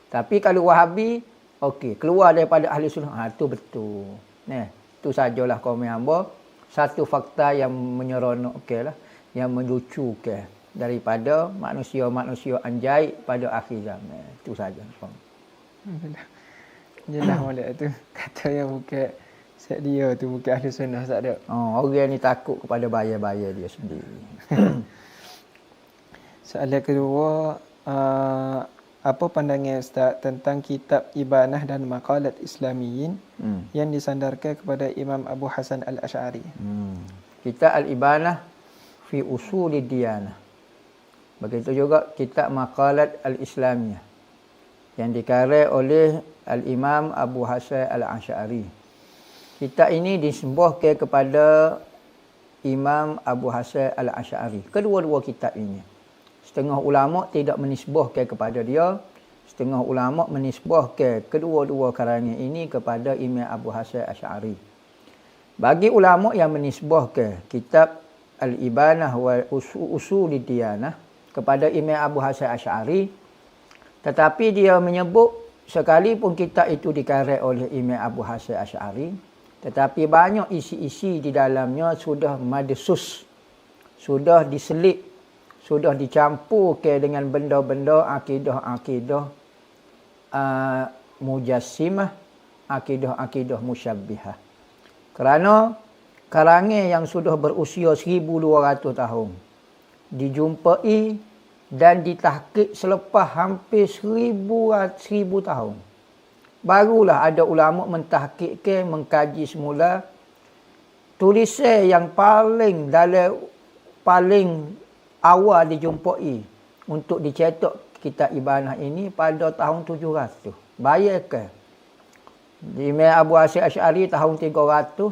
S2: Tapi kalau Wahabi, okey, keluar daripada ahli sunnah, itu betul. Itu sajalah komen hamba. Satu fakta yang menyeronokkan lah, yang melucukan daripada manusia-manusia anjai pada akhir zaman. Itu saja.
S1: Jelas molek tu. Kata yang bukan set dia tu bukan ahli sunnah, tak ada.
S2: Orang ni takut kepada bayar-bayar dia sendiri.
S1: Soalan kedua, Apa pandangan Ustaz tentang kitab Ibanah dan Maqalat Islamiyin yang disandarkan kepada Imam Abu Hasan Al-Asy'ari?
S2: Kitab Al-Ibanah fi Usulid Diyanah. Begitu juga kitab Maqalat Al-Islamiyah yang dikarang oleh Al-Imam Abu Hasan Al-Asy'ari. Kitab ini disembahkan kepada Imam Abu Hasan Al-Asy'ari. Kedua-dua kitab ini. Setengah ulama tidak menisbahkan kepada dia, setengah ulama menisbahkan kedua-dua karangan ini kepada Imam Abu Hasan Asy'ari. Bagi ulama yang menisbahkan kitab Al-Ibanah wa Usulid Diyanah kepada Imam Abu Hasan Asy'ari, tetapi dia menyebut sekalipun kitab itu dikarang oleh Imam Abu Hasan Asy'ari, tetapi banyak isi-isi di dalamnya sudah madsus, sudah diselit, sudah dicampurkan dengan benda-benda akidah-akidah mujassimah, akidah-akidah musyabbihah. Kerana karangan yang sudah berusia 1200 tahun dijumpai dan ditahqiq selepas hampir 1000 tahun. Barulah ada ulama mentahqiqkan, mengkaji semula tulisan yang paling awal dijumpai untuk dicetak kitab Ibanah ini pada tahun 700. Bayangkan. Imam Abu Hasan Asy'ari tahun 300,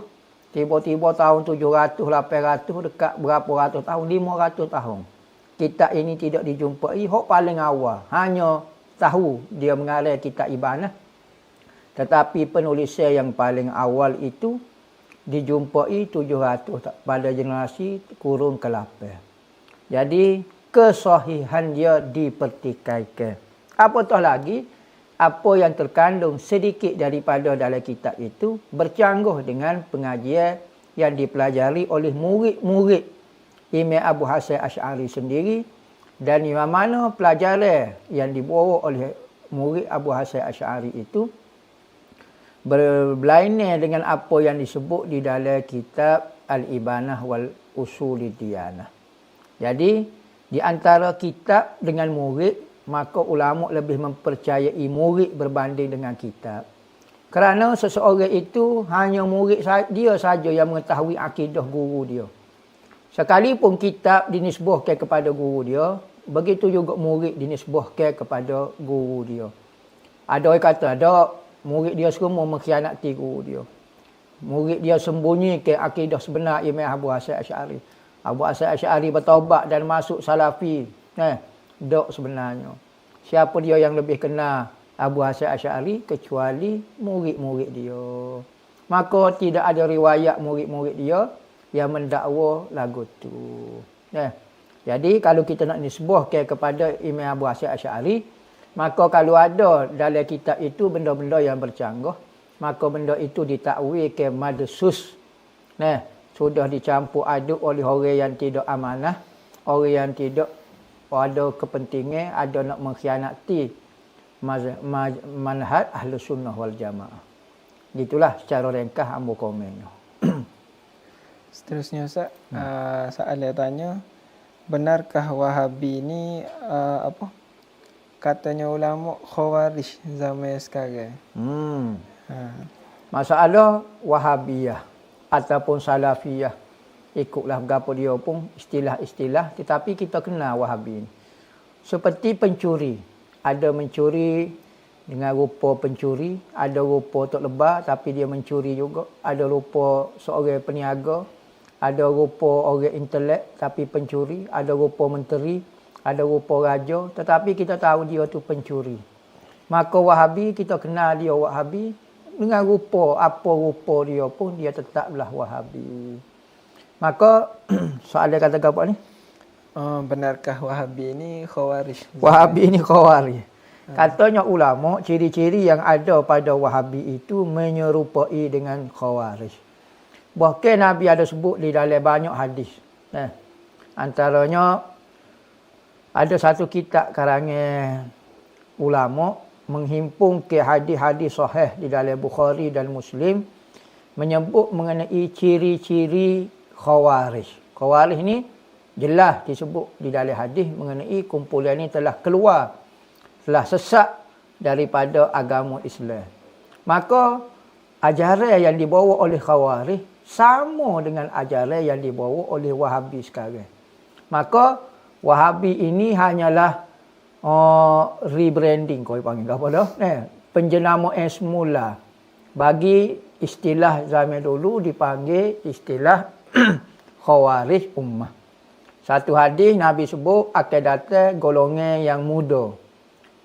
S2: tiba-tiba tahun 700, 800, dekat berapa ratus tahun, 500 tahun. Kitab ini tidak dijumpai, hak paling awal. Hanya tahu dia mengarang kitab Ibanah. Tetapi penulisan yang paling awal itu dijumpai 700 pada generasi kurun ke-8. Jadi kesahihan dia dipertikaikan. Apatah lagi, apa yang terkandung sedikit daripada dalam kitab itu bercanggah dengan pengajian yang dipelajari oleh murid-murid Imam Abu Hasan Asy'ari sendiri, dan di mana pelajaran yang dibawa oleh murid Abu Hasan Asy'ari itu berlainan dengan apa yang disebut di dalam kitab Al-Ibanah wal Usulid Diyanah. Jadi, di antara kitab dengan murid, maka ulama lebih mempercayai murid berbanding dengan kitab. Kerana seseorang itu hanya murid dia saja yang mengetahui akidah guru dia. Sekalipun kitab dinisbahkan kepada guru dia, begitu juga murid dinisbahkan kepada guru dia. Ada orang kata, ada murid dia semua mengkhianati guru dia. Murid dia sembunyikan akidah sebenar Imam Abu Hasan Asy'ari. Abu Hasan Asy'ari bertaubat dan masuk Salafi. Dok sebenarnya. Siapa dia yang lebih kenal Abu Hasan Asy'ari kecuali murid-murid dia. Maka tidak ada riwayat murid-murid dia yang mendakwa lagu tu. Jadi kalau kita nak nisbahkan kepada Imam Abu Hasan Asy'ari, maka kalau ada dalam kitab itu benda-benda yang bercanggah, maka benda itu ditakwilkan madsus. Sudah dicampur aduk oleh orang yang tidak amanah, orang yang tidak ada kepentingan, ada nak mengkhianati manhaj Ahlus Sunnah wal Jamaah. Gitulah secara ringkas ambo komen.
S1: Seterusnya Ustaz, soalan tanya, benarkah Wahabi ini katanya ulama Khawarij zaman sekarang?
S2: Masalah Wahabiyah ataupun Salafiyah, ikutlah berapa dia pun istilah-istilah, tetapi kita kenal Wahabi ini seperti pencuri. Ada mencuri dengan rupa pencuri, ada rupa tok lebar tapi dia mencuri juga, ada rupa seorang peniaga, ada rupa orang intelek tapi pencuri, ada rupa menteri, ada rupa raja tetapi kita tahu dia tu pencuri. Maka Wahabi kita kenal dia Wahabi dengan rupa, apa rupa dia pun dia tetaplah Wahabi. Maka soalan kata apa ni?
S1: Benarkah Wahabi ini Khawarij?
S2: Wahabi ini Khawarij. Katanya ulama, ciri-ciri yang ada pada Wahabi itu menyerupai dengan Khawarij. Bahkan Nabi ada sebut di dalam banyak hadis. Antaranya ada satu kitab karangan ulama menghimpun ke hadis-hadis sahih di dalam Bukhari dan Muslim menyebut mengenai ciri-ciri Khawarij. Khawarij ni jelas disebut di dalam hadis mengenai kumpulan ini telah keluar telah sesat daripada agama Islam. Maka ajaran yang dibawa oleh Khawarij sama dengan ajaran yang dibawa oleh Wahabi sekarang. Maka Wahabi ini hanyalah rebranding, kau panggil apa dah? Penjenamaan semula. Bagi istilah zaman dulu dipanggil istilah Khawarij Ummah. Satu hadis Nabi sebut akan datang golongan yang muda.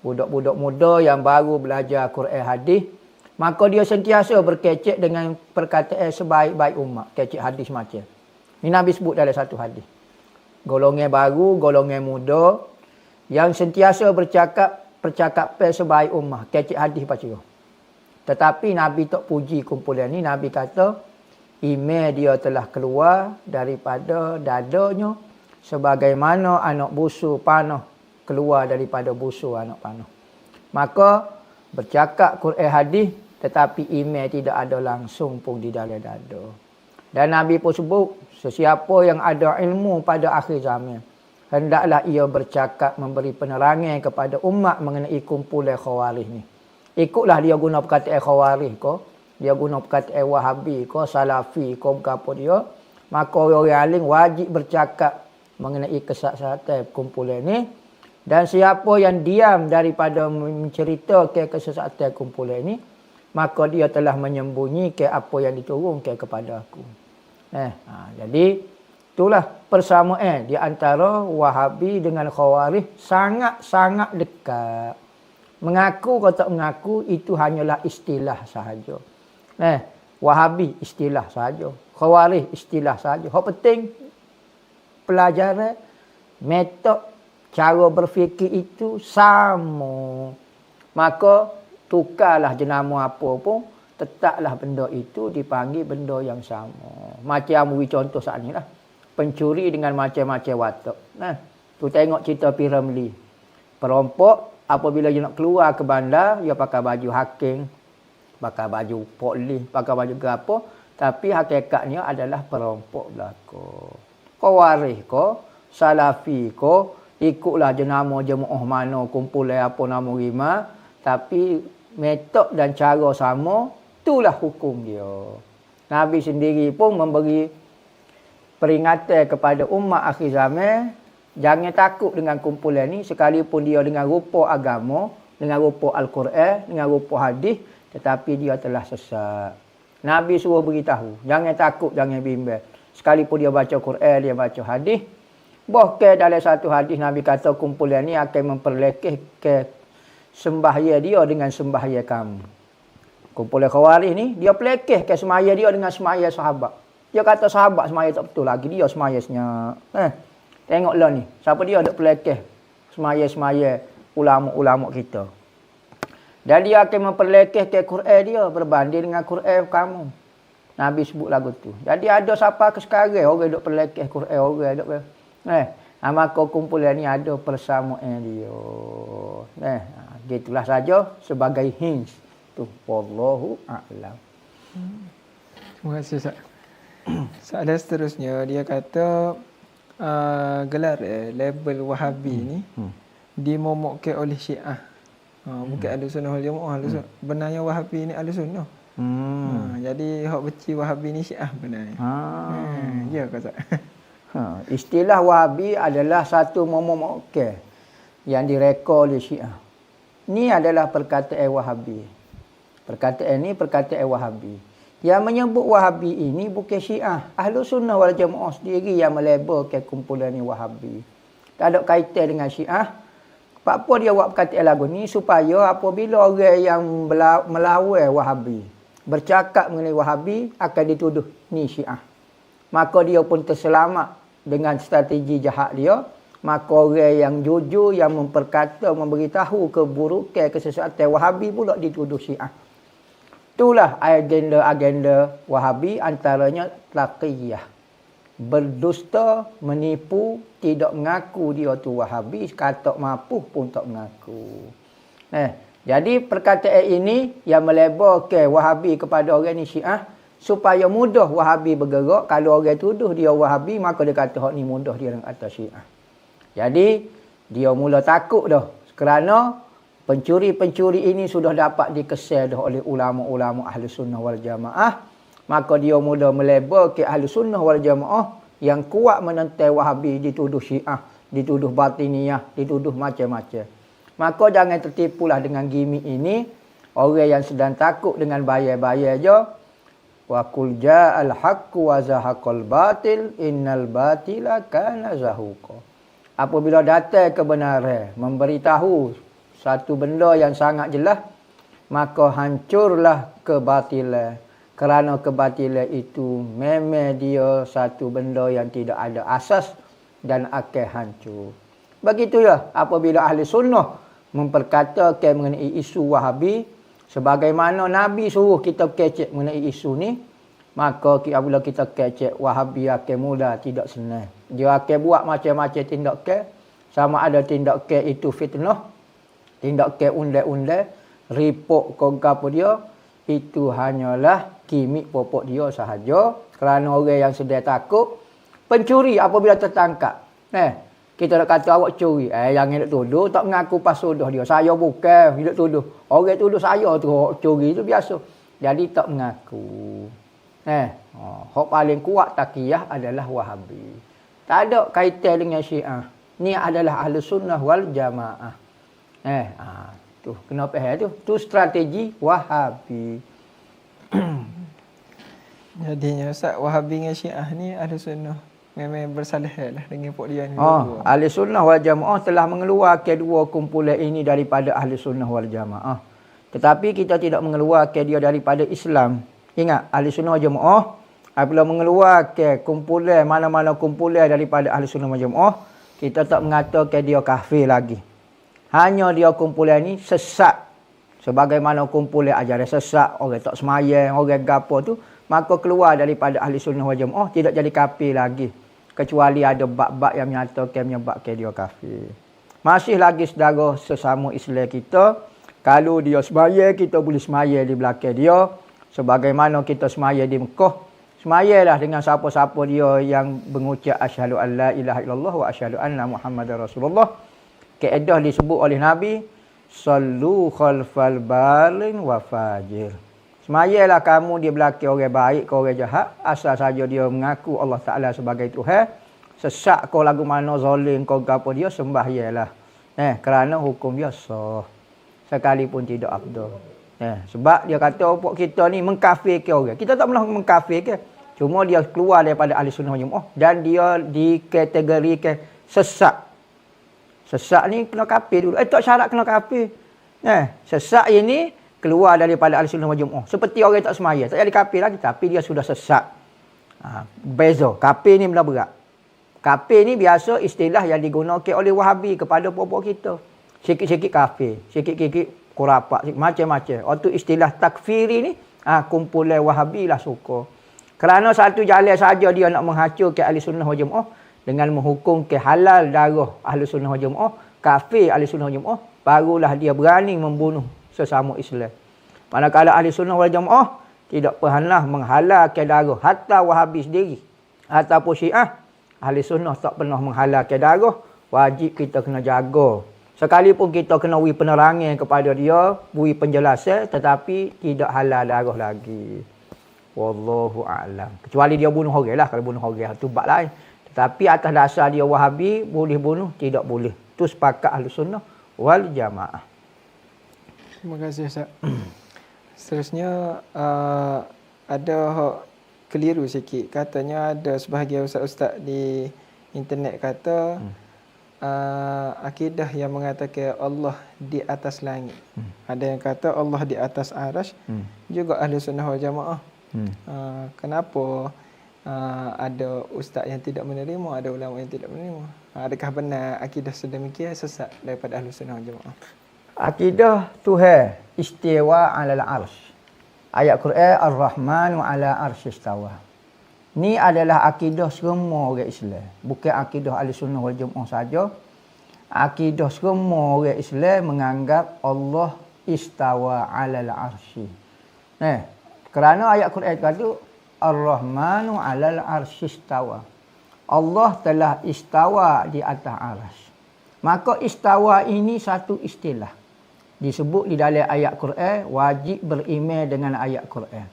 S2: Budak-budak muda yang baru belajar Quran hadis. Maka dia sentiasa berkecek dengan perkataan sebaik-baik umat. Kecek hadis macam. Ini Nabi sebut dalam satu hadis. Golongan baru, golongan muda yang sentiasa percakapan sebaik umat. Kecek hadis baca. Tetapi Nabi tak puji kumpulan ni. Nabi kata, iman dia telah keluar daripada dadanya sebagaimana anak busur panah keluar daripada busur anak panah. Maka bercakap Quran hadis tetapi iman tidak ada langsung pun di dalam dada. Dan Nabi pun sebut, sesiapa yang ada ilmu pada akhir zaman, hendaklah ia bercakap memberi penerangan kepada umat mengenai kumpulan Khawarij ni. Ikutlah dia guna perkataan Khawarij ko, dia guna perkataan Wahabi ko, Salafi ko, apa dia. Maka orang alim wajib bercakap mengenai kesesatan kumpulan ni. Dan siapa yang diam daripada menceritakan kesesatan kumpulan ni, maka dia telah menyembunyikan apa yang diturunkan kepada aku. Jadi itulah persamaan di antara Wahabi dengan Khawarij sangat-sangat dekat. Mengaku atau tak mengaku itu hanyalah istilah sahaja. Wahabi istilah sahaja. Khawarij istilah sahaja. Yang penting pelajaran, metod, cara berfikir itu sama. Maka tukarlah jenama apa pun, tetaplah benda itu dipanggil benda yang sama. Macam beri contoh saat ni lah. Pencuri dengan macam-macam watak. Tu tengok cerita Piramli. Perampok apabila dia nak keluar ke bandar, dia pakai baju hakim, pakai baju polis, pakai baju apa, tapi hakikatnya adalah perampok belaka. Khawarij ko, Salafi ko, ikutlah jenama jemaah mana, kumpulan apa nama rima, tapi metod dan cara sama, itulah hukum dia. Nabi sendiri pun memberi peringatan kepada umat akhir zaman, jangan takut dengan kumpulan ni sekalipun dia dengan rupa agama, dengan rupa Al-Quran, dengan rupa hadis, tetapi dia telah sesat. Nabi suruh beritahu, jangan takut, jangan bimbang. Sekalipun dia baca Quran, dia baca hadis. Bahkan dalam satu hadis Nabi kata kumpulan ni akan memperlekehkan sembahyang dia dengan sembahyang kamu. Kumpulan Khawarij ni, dia pelekehkan sembahyang dia dengan sembahyang sahabat. Dia kata sahabat sembahyang tak betul lagi, dia sembahyang senyap. Tengoklah ni, siapa dia ada pelekeh semaya-semaya ulama-ulama kita. Dan dia akan memperlekehkan Quran dia berbanding dengan Quran kamu. Nabi sebut lagu tu. Jadi ada siapa ke sekarang orang duk pelekeh Quran, orang duk maka kumpulan ni ada persamaan dia. Gitulah saja sebagai hints tu. Wallahu a'lam.
S1: Terima kasih Ustaz. Soalan seterusnya dia kata gelar label Wahabi ni dimomokkan oleh Syiah. Bukan Ahlussunnah wal Jamaah. Benarnya Wahabi ni Ahlussunnah. Jadi hak benci Wahabi ni Syiah benarnya. Ya ke Ustaz?
S2: Istilah Wahabi adalah satu momokkan yang direka oleh Syiah. Ini adalah perkataan Wahabi. Perkataan ni perkataan Wahabi. Yang menyebut Wahabi ini bukan Syiah. Ahlussunnah wal Jamaah sendiri yang melabelkan kumpulan ni Wahabi. Tak ada kaitan dengan Syiah. Apa dia buat perkataan lagu ni supaya apabila orang yang melawan Wahabi bercakap mengenai Wahabi akan dituduh ni Syiah. Maka dia pun terselamat dengan strategi jahat dia. Maka orang yang jujur yang memperkata memberitahu keburukan kesesatan Wahabi pula dituduh Syiah. Itulah agenda-agenda Wahabi, antaranya taqiyah. Berdusta, menipu, tidak mengaku dia tu Wahabi, kata mampu pun tak mengaku. Jadi perkataan ini yang melabelkan Wahabi kepada orang ni Syiah, supaya mudah Wahabi bergerak. Kalau orang tuduh dia Wahabi, maka dia kata hak ni mudah dia dengan atas Syiah. Jadi dia mula takut dah, kerana Pencuri-pencuri ini sudah dapat dikesal dah oleh ulama-ulama ahli sunnah wal jamaah. Maka dia mula melabel ke ahli sunnah wal jamaah yang kuat menentang Wahabi, dituduh Syiah, dituduh Batiniyah, dituduh macam-macam. Maka jangan tertipulah dengan gimmick ini. Orang yang sedang takut dengan bayar-bayar je. Wa qul ja'al haqqu wa zahaqal batil innal batila kana zahuqa. Apabila datang kebenaran, memberitahu satu benda yang sangat jelas, maka hancurlah kebatilan. Kerana kebatilan itu memang dia satu benda yang tidak ada asas dan akan hancur. Begitu ya apabila ahli sunnah memperkatakan mengenai isu Wahabi, sebagaimana Nabi suruh kita kecek mengenai isu ni, maka apabila kita kecek, Wahabi akan mula tidak senang. Dia akan buat macam-macam tindakan. Sama ada tindakan itu fitnah, tindakan undang-undang, report ke apa dia, itu hanyalah gimmick popok dia sahaja. Kerana orang yang sedang takut, pencuri apabila tertangkap. Kita nak kata awak curi. Jangan nak tuduh, tak mengaku pas sudah dia. Saya bukan, tidak tuduh. Orang tuduh saya tu awak curi, itu biasa. Jadi tak mengaku. Hak paling kuat takiyah adalah Wahabi. Tak ada kaitan dengan Syiah. Ni adalah ahli sunnah wal jamaah. Tu kenapa tu? Tu strategi Wahabi.
S1: Jadinya Ustaz, Wahabi dengan Syiah ni ahli sunnah memang bersalah lah dengan pok dia ni.
S2: Ahli sunnah wal jamaah telah mengeluarkan dua kumpulan ini daripada ahli sunnah wal jamaah. Tetapi kita tidak mengeluarkan dia daripada Islam. Ingat, ahli sunnah wal jamaah apabila mengeluarkan kumpulan mana-mana kumpulan daripada ahli sunnah wal jamaah, kita tak mengatakan dia kafir lagi. Hanya dia kumpulan ni sesat. Sebagaimana kumpulan ajaran sesat, orang tak semayang, orang gapo tu, maka keluar daripada ahli sunnah wal jamaah, tidak jadi kafir lagi. Kecuali ada bab-bab yang menyatakan menyebabkan dia kafir. Masih lagi saudara sesama Islam kita, kalau dia semayang, kita boleh semayang di belakang dia. Sebagaimana kita semayang di Mekah, semayanglah dengan siapa-siapa dia yang mengucap asyhadu an la ilaha illallah wa asyhadu anna Muhammadar Rasulullah. Kaedah disebut oleh Nabi, sallu khalfal balin wa fajir. Semayanglah kamu di belakang orang baik ke orang jahat, asal saja dia mengaku Allah Ta'ala sebagai Tuhan. Sesak kau lagu mana zalim kau gapo dia, sembahyanglah. Kerana hukum dia sah. Sekalipun tidak abdul. Sebab dia kata pok kita ni mengkafirkan orang. Kita tak pernah mengkafirkan. Cuma dia keluar daripada ahli sunnah wal jamaah dan dia dikategorikan sesat. Sesat ni kena kafir dulu. Tak syarat kena kafir. Sesat ini keluar daripada ahli sunnah wal jamaah. Seperti orang tak semaya, tak jadi kafir lagi, tapi dia sudah sesat. Beza. Kafir ni benda berat. Kafir ni biasa istilah yang digunakan oleh Wahabi kepada puak-puak kita. Sikit-sikit kafir, sikit-sikit khurafat, macam-macam. Waktu istilah takfiri ni, kumpulan Wahabi lah suka. Kerana satu jalan saja dia nak menghancurkan ahli sunnah wal jamaah dengan menghukumkan halal darah ahli sunnah wal jamaah, kafir ahli sunnah wal jamaah, barulah dia berani membunuh sesama Islam. Manakala ahli sunnah wal jamaah tidak pernah menghalalkan darah hatta Wahabi sendiri ataupun Syiah, ahli sunnah tak pernah menghalalkan darah. Wajib kita kena jaga. Sekalipun kita kena beri penerangan kepada dia, beri penjelasan, tetapi tidak halal darah lagi. Wallahu a'lam. Kecuali dia bunuh orang lah. Kalau bunuh orang tu bab lain. Tetapi atas dasar dia Wahabi, boleh bunuh, tidak boleh. Itu sepakat ahli sunnah wal jamaah.
S1: Terima kasih Ustaz. Seterusnya ada keliru sikit. Katanya ada sebahagian ustaz-ustaz di internet kata akidah yang mengatakan Allah di atas langit. Ada yang kata Allah di atas arasy. Juga ahli sunnah wal jamaah. Kenapa ada ustaz yang tidak menerima, ada ulama yang tidak menerima? Adakah benar akidah sedemikian sesat daripada ahli sunnah wal jamaah?
S2: Akidah Tuhan istiwa 'alal arsy. Ayat Quran Ar-Rahman wa 'ala arsy istawa. Ni adalah akidah semua orang Islam. Bukan akidah ahli sunnah wal jamaah saja. Akidah semua orang Islam menganggap Allah istawa 'alal arsy. Kerana ayat Quran kata Ar-Rahmanu 'alal arsy istawa. Allah telah istawa di atas arsy. Maka istawa ini satu istilah. disebut di dalam ayat Quran wajib beriman dengan ayat Quran.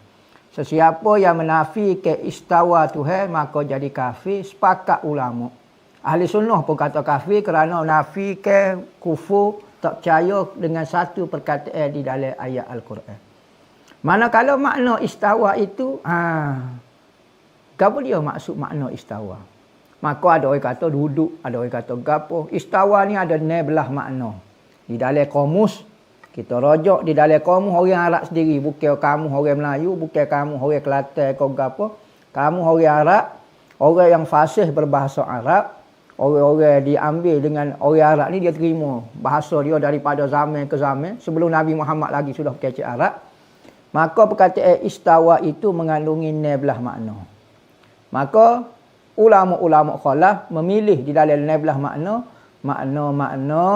S2: Sesiapa yang menafikan istawa Tuhan maka jadi kafir, sepakat ulama. Ahli sunnah pun kata kafir kerana nafikan kufur, tak percaya dengan satu perkataan di dalam ayat Al-Quran. Manakala makna istawa itu, apa dia maksud makna istawa? Maka ada orang kata duduk, ada orang kata gapo. Istawa ni ada 12 makna. Di dalam kamus, kita rojak di dalam kamus orang Arab sendiri. Bukan kamu orang Melayu, bukan kamu orang Kelantan kau gapo. Kamu orang Arab, orang yang fasih berbahasa Arab. Orang-orang diambil dengan orang Arab ni dia terima bahasa dia daripada zaman ke zaman. Sebelum Nabi Muhammad lagi sudah pakai Arab. Maka perkataan istawa itu mengandungi 12 makna. Maka ulama-ulama khalaf memilih di dalam 12 makna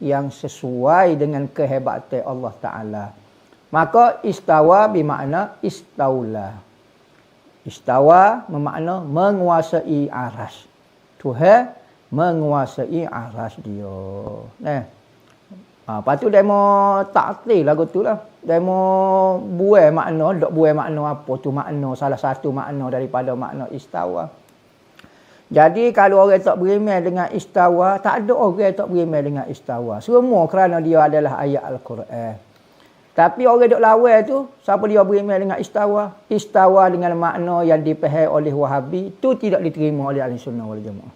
S2: yang sesuai dengan kehebatan Allah Ta'ala. Maka istawa bermakna istaula. Istawa bermakna menguasai aras. Tuhan menguasai aras dia. Lepas tu demo taktil lagu tu lah. Demo buai makna, dok buai makna apa tu makna, salah satu makna daripada makna istawa. Jadi kalau orang tak beriman dengan istawa, tak ada orang tak beriman dengan istawa. Semua kerana dia adalah ayat Al-Quran. Tapi orang dok lawan tu, siapa dia beriman dengan istawa? Istawa dengan makna yang dipahami oleh Wahabi, tu tidak diterima oleh Ahlussunnah wal Jamaah.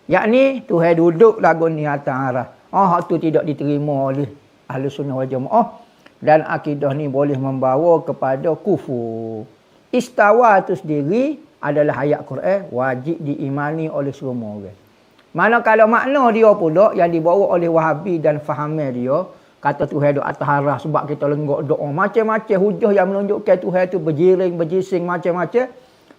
S2: Yakni Tuhan duduk lagu ni atas arah. Hak tu tidak diterima oleh Ahlussunnah wal Jamaah. Dan akidah ni boleh membawa kepada kufur. Istawa tu sendiri adalah ayat Quran, wajib diimani oleh semua orang. Manakala makna dia pula yang dibawa oleh Wahabi dan fahamnya dia, kata Tuhan duduk atas arah sebab kita lenggok doa. Macam-macam hujah yang menunjukkan Tuhan tu berjiring, berjising macam-macam.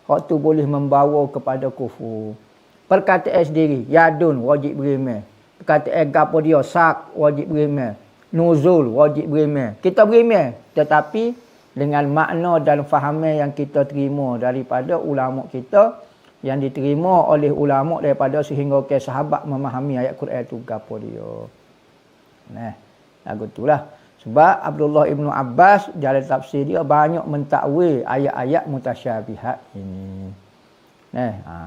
S2: Hak tu boleh membawa kepada kufur. Perkataan sendiri, yadun wajib beriman. Perkataan gapo dia, sak wajib beriman. Nuzul wajib beriman. Kita beriman, tetapi dengan makna dan fahaman yang kita terima daripada ulama kita, yang diterima oleh ulama daripada sehingga ke sahabat memahami ayat Quran itu gapo dia. Lagu itulah. Sebab Abdullah Ibn Abbas dalam tafsir dia banyak mentakwil ayat-ayat mutasyabihat ini.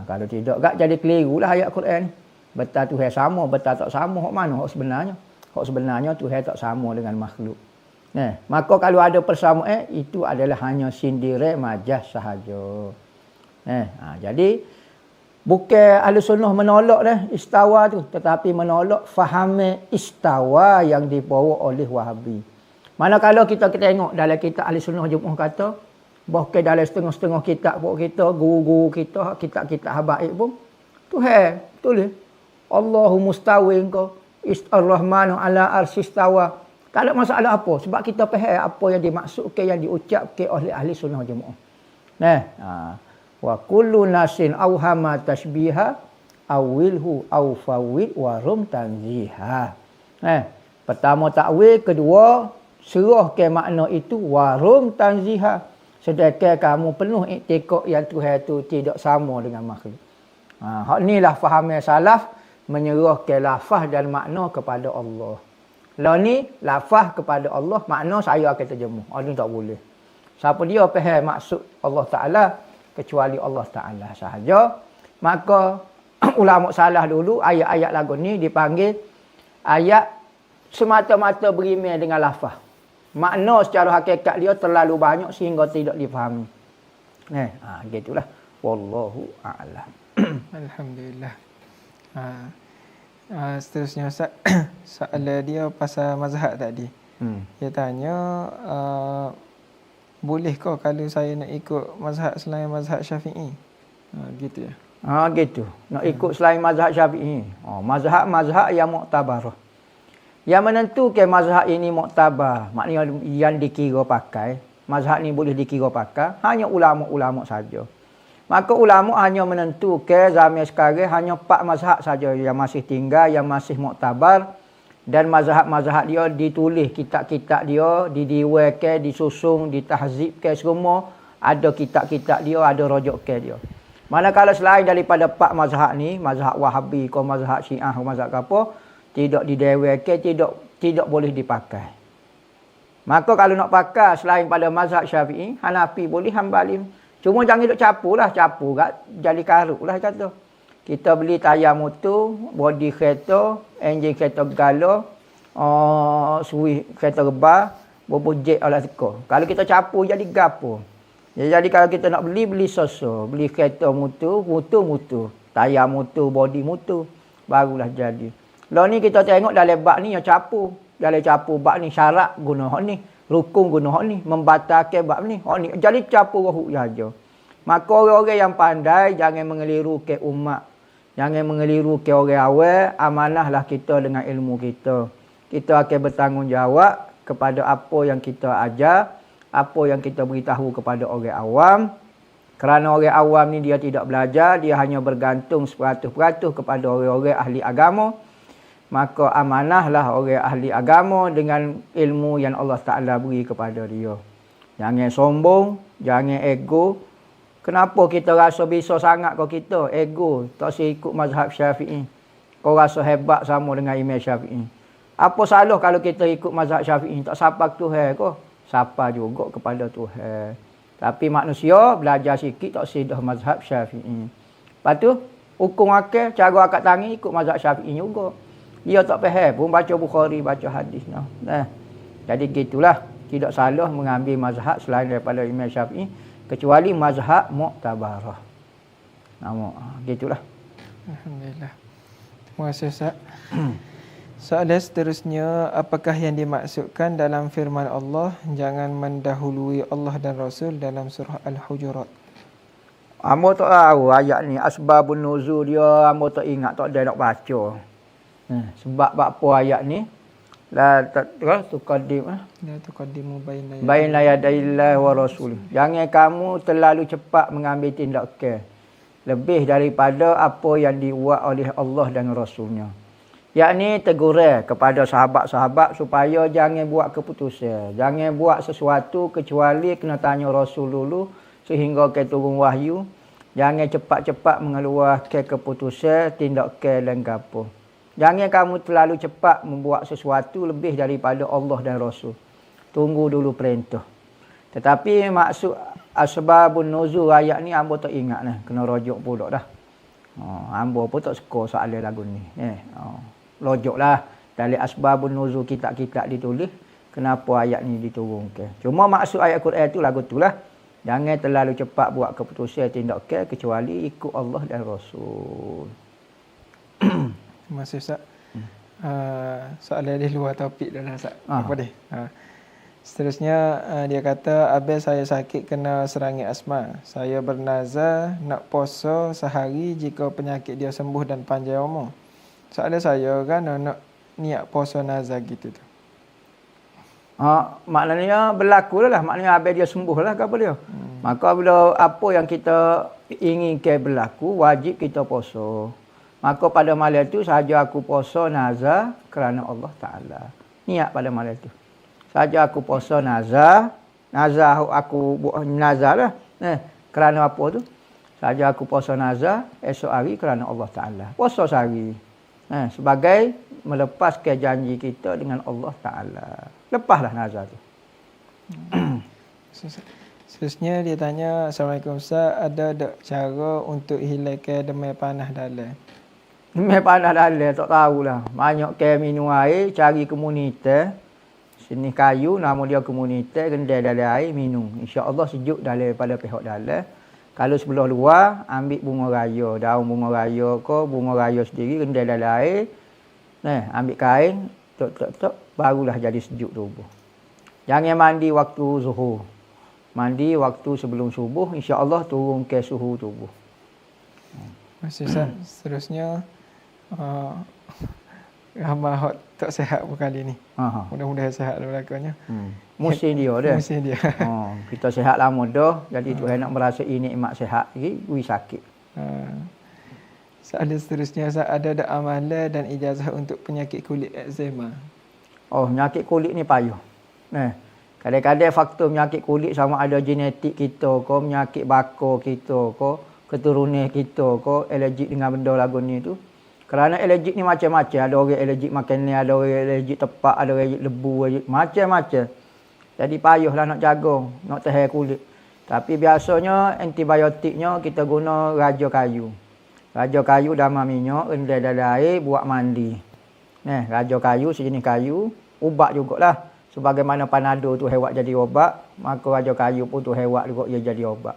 S2: Kalau tidak gak jadi kelirulah ayat Quran ni. Betul Tuhan sama, betul tak sama, hak mana hak sebenarnya? Hak sebenarnya Tuhan tak sama dengan makhluk. Maka kalau ada persamaan itu adalah hanya sindiran majaz sahaja. Jadi bukan Ahlussunnah menolak istawa tu, tetapi menolak faham istawa yang dibawa oleh Wahabi. Manakala kita tengok dalam kitab Ahlussunnah Jamaah kata, bahkan dalam setengah-setengah kitab kita, guru-guru kita, kitab-kitab habaib pun, Tuhan tulis Allahu mustawin ko Ar-Rahmanu ala arsistawa. Tak ada masalah apa, sebab kita faham apa yang dimaksudkan, yang diucapkan oleh ahli sunnah jemaah. Wa kullu nasin awhama tashbiha awilhu awfawid warum tanziha. Pertama takwil, kedua serahkan makna itu warum tanziha. Sedangkan kamu penuh iktikad yang Tuhan itu tidak sama dengan makhluk. Hak inilah fahamnya salaf, menyerahkan lafaz dan makna kepada Allah. Lah ni lafaz kepada Allah, makna saya akan terjemah. Ini tak boleh. Siapa dia faham maksud Allah Ta'ala kecuali Allah Ta'ala sahaja. Maka ulama salah dulu ayat-ayat lagu ni dipanggil ayat semata-mata beriman dengan lafaz. Makna secara hakikat dia terlalu banyak sehingga tidak difahami. Gitulah. Wallahu a'lam.
S1: Alhamdulillah. Seterusnya soalan dia pasal mazhab tadi. Dia tanya, bolehkah kalau saya nak ikut mazhab selain mazhab Syafi'i? Gitu ya.
S2: Gitu. Nak ikut selain mazhab Syafi'i. Mazhab yang muktabarah. Yang menentukan mazhab ini muktabar, maknanya yang dikira pakai, mazhab ni boleh dikira pakai, hanya ulama-ulama saja. Maka ulama hanya menentukan zaman sekarang hanya 4 mazhab saja yang masih tinggal, yang masih muktabar, dan mazhab-mazhab dia ditulis, kitab-kitab dia didiwankan, disusung, ditahzibkan semua, ada kitab-kitab dia, ada rujukan dia. Manakala selain daripada 4 mazhab ni, mazhab Wahabi, mazhab Syiah, mazhab apa, tidak didewakan, tidak boleh dipakai. Maka kalau nak pakai selain pada mazhab Syafi'i, Hanafi boleh, Hambali. Cuma jangan duk capu kat jali karuk lah kata. Kita beli tayar motor, body kereta, enjin kereta gala, suih kereta rebah, bobot jet alat teka. Kalau kita capu jadi gapo. Jadi kalau kita nak beli soso, beli kereta motor, tayar motor, body motor, barulah jadi. Lah ni kita tengok dalam bab ni yang capu. Dalam capu bab ni syarat guna hak ni, rukun guna hak ni, membatalkan bab ni. Hak ni jadi capu rohuk saja. Maka orang-orang yang pandai jangan mengelirukan umat. Jangan mengelirukan orang awal, amanahlah kita dengan ilmu kita. Kita akan bertanggungjawab kepada apa yang kita ajar, apa yang kita beritahu kepada orang awam. Kerana orang awam ni dia tidak belajar, dia hanya bergantung 100% kepada orang-orang ahli agama. Maka amanahlah orang ahli agama dengan ilmu yang Allah Ta'ala beri kepada dia. Jangan sombong, jangan ego. Kenapa kita rasa bisa sangat kau kita? Ego, tak usah ikut mazhab Syafi'i. Kau rasa hebat sama dengan Imam Syafi'i. Apa salah kalau kita ikut mazhab Syafi'i? Tak sapa Tuhan kau. Sapa juga kepada Tuhan. Tapi manusia belajar sikit tak sedah mazhab Syafi'i. Lepas tu, hukum akal, cara akad tangi ikut mazhab Syafi'i juga. Dia tak faham pun baca Bukhari, baca hadis. Nah. Jadi gitulah. Tidak salah mengambil mazhab selain daripada Imam Syafi'i. Kecuali mazhab Mu'tabarah. Gitulah.
S1: Alhamdulillah. Terima kasih Ustaz. Soalan seterusnya, apakah yang dimaksudkan dalam firman Allah, jangan mendahului Allah dan Rasul dalam surah Al-Hujurat?
S2: Amba tak tahu ayat ni. Asbabun nuzul dia, amba tak ingat, tak ada nak baca. Sebab apa ayat ni? La tuqaddimu baina yadayillahi wa rasulih. Jangan kamu terlalu cepat mengambil tindakan lebih daripada apa yang dibuat oleh Allah dan Rasulnya. Yakni teguran kepada sahabat-sahabat supaya jangan buat keputusan. Jangan buat sesuatu kecuali kena tanya Rasul dulu sehingga ke turun wahyu. Jangan cepat-cepat mengeluarkan keputusan, tindakan dan gapo. Jangan kamu terlalu cepat membuat sesuatu lebih daripada Allah dan Rasul. Tunggu dulu perintah. Tetapi maksud asbabun nuzul ayat ni hamba tak ingat lah. Kena rujuk pula dah. Hamba pun tak suka soalan lagu ni. Rujuklah dari asbabun nuzul kitab-kitab ditulis. Kenapa ayat ni diturunkan. Cuma maksud ayat Quran tu lagu tu lah. Jangan terlalu cepat buat keputusan tindakan kecuali ikut Allah dan Rasul.
S1: Terima kasih Ustaz. Soalan di luar topik dah lah Ustaz. Apa dia? Seterusnya dia kata, abang saya sakit kena serangan asma. Saya bernazar nak puasa sehari jika penyakit dia sembuh dan panjang umur. Soalan saya kan nak niat puasa nazar gitu tu.
S2: Maknanya berlaku lah. Maknanya abang dia sembuh lah ke apa dia. Maka bila apa yang kita inginkan berlaku, wajib kita puasa. Maka pada malam itu sahaja aku puasa nazar kerana Allah Ta'ala. Niat pada malam itu. Sahaja aku puasa nazar aku buat nazar lah. Kerana apa tu? Sahaja aku puasa nazar esok hari kerana Allah Ta'ala. Puasa sehari. Sebagai melepaskan janji kita dengan Allah Ta'ala. Lepaslah nazar tu.
S1: Seterusnya dia tanya, Assalamualaikum Ustaz, ada tak cara untuk hilangkan demam panas dalam?
S2: Demam panas dalam tak tahulah. Banyak ke minum air, cari komunitas. Sini kayu, nama dia komunitas, rendai dalam air, minum. InsyaAllah sejuk daripada pihak dalam. Kalau sebelah luar, ambil bunga raya. Daun bunga raya ke, bunga raya sendiri, rendai dalam air. Ambil kain, tok, barulah jadi sejuk tubuh. Jangan mandi waktu zuhur. Mandi waktu sebelum subuh, insya-Allah turun ke suhu tubuh.
S1: Masih Ustaz. Seterusnya ramai hot tak sihat kali ni. Mudah-mudahan sihat belakangnya.
S2: Musim dia dah.
S1: Musim dia.
S2: Kita sihat lama dah, jadi Tuhan nak merasai nikmat sihat lagi, we sakit.
S1: Soalan seterusnya, Ustaz, ada tak amalan dan ijazah untuk penyakit kulit eczema?
S2: Penyakit kulit ni payah. Kadang-kadang faktor penyakit kulit sama ada genetik kita ke, penyakit bakar kita ke, keturunan kita ke, alergik dengan benda lagu ni tu. Kerana alergik ni macam-macam. Ada orang alergik makan ni, ada orang alergik tepak, ada orang alergik lebu, macam-macam. Jadi payahlah nak jagung, nak tahan kulit. Tapi biasanya antibiotiknya kita guna raja kayu. Raja kayu dama minyak, rendam dalam air, buat mandi. Raja kayu, sejenis kayu, ubat jugalah. Sebagaimana panado tu hewat jadi ubat, maka raja kayu pun tu hewat juga ia jadi ubat.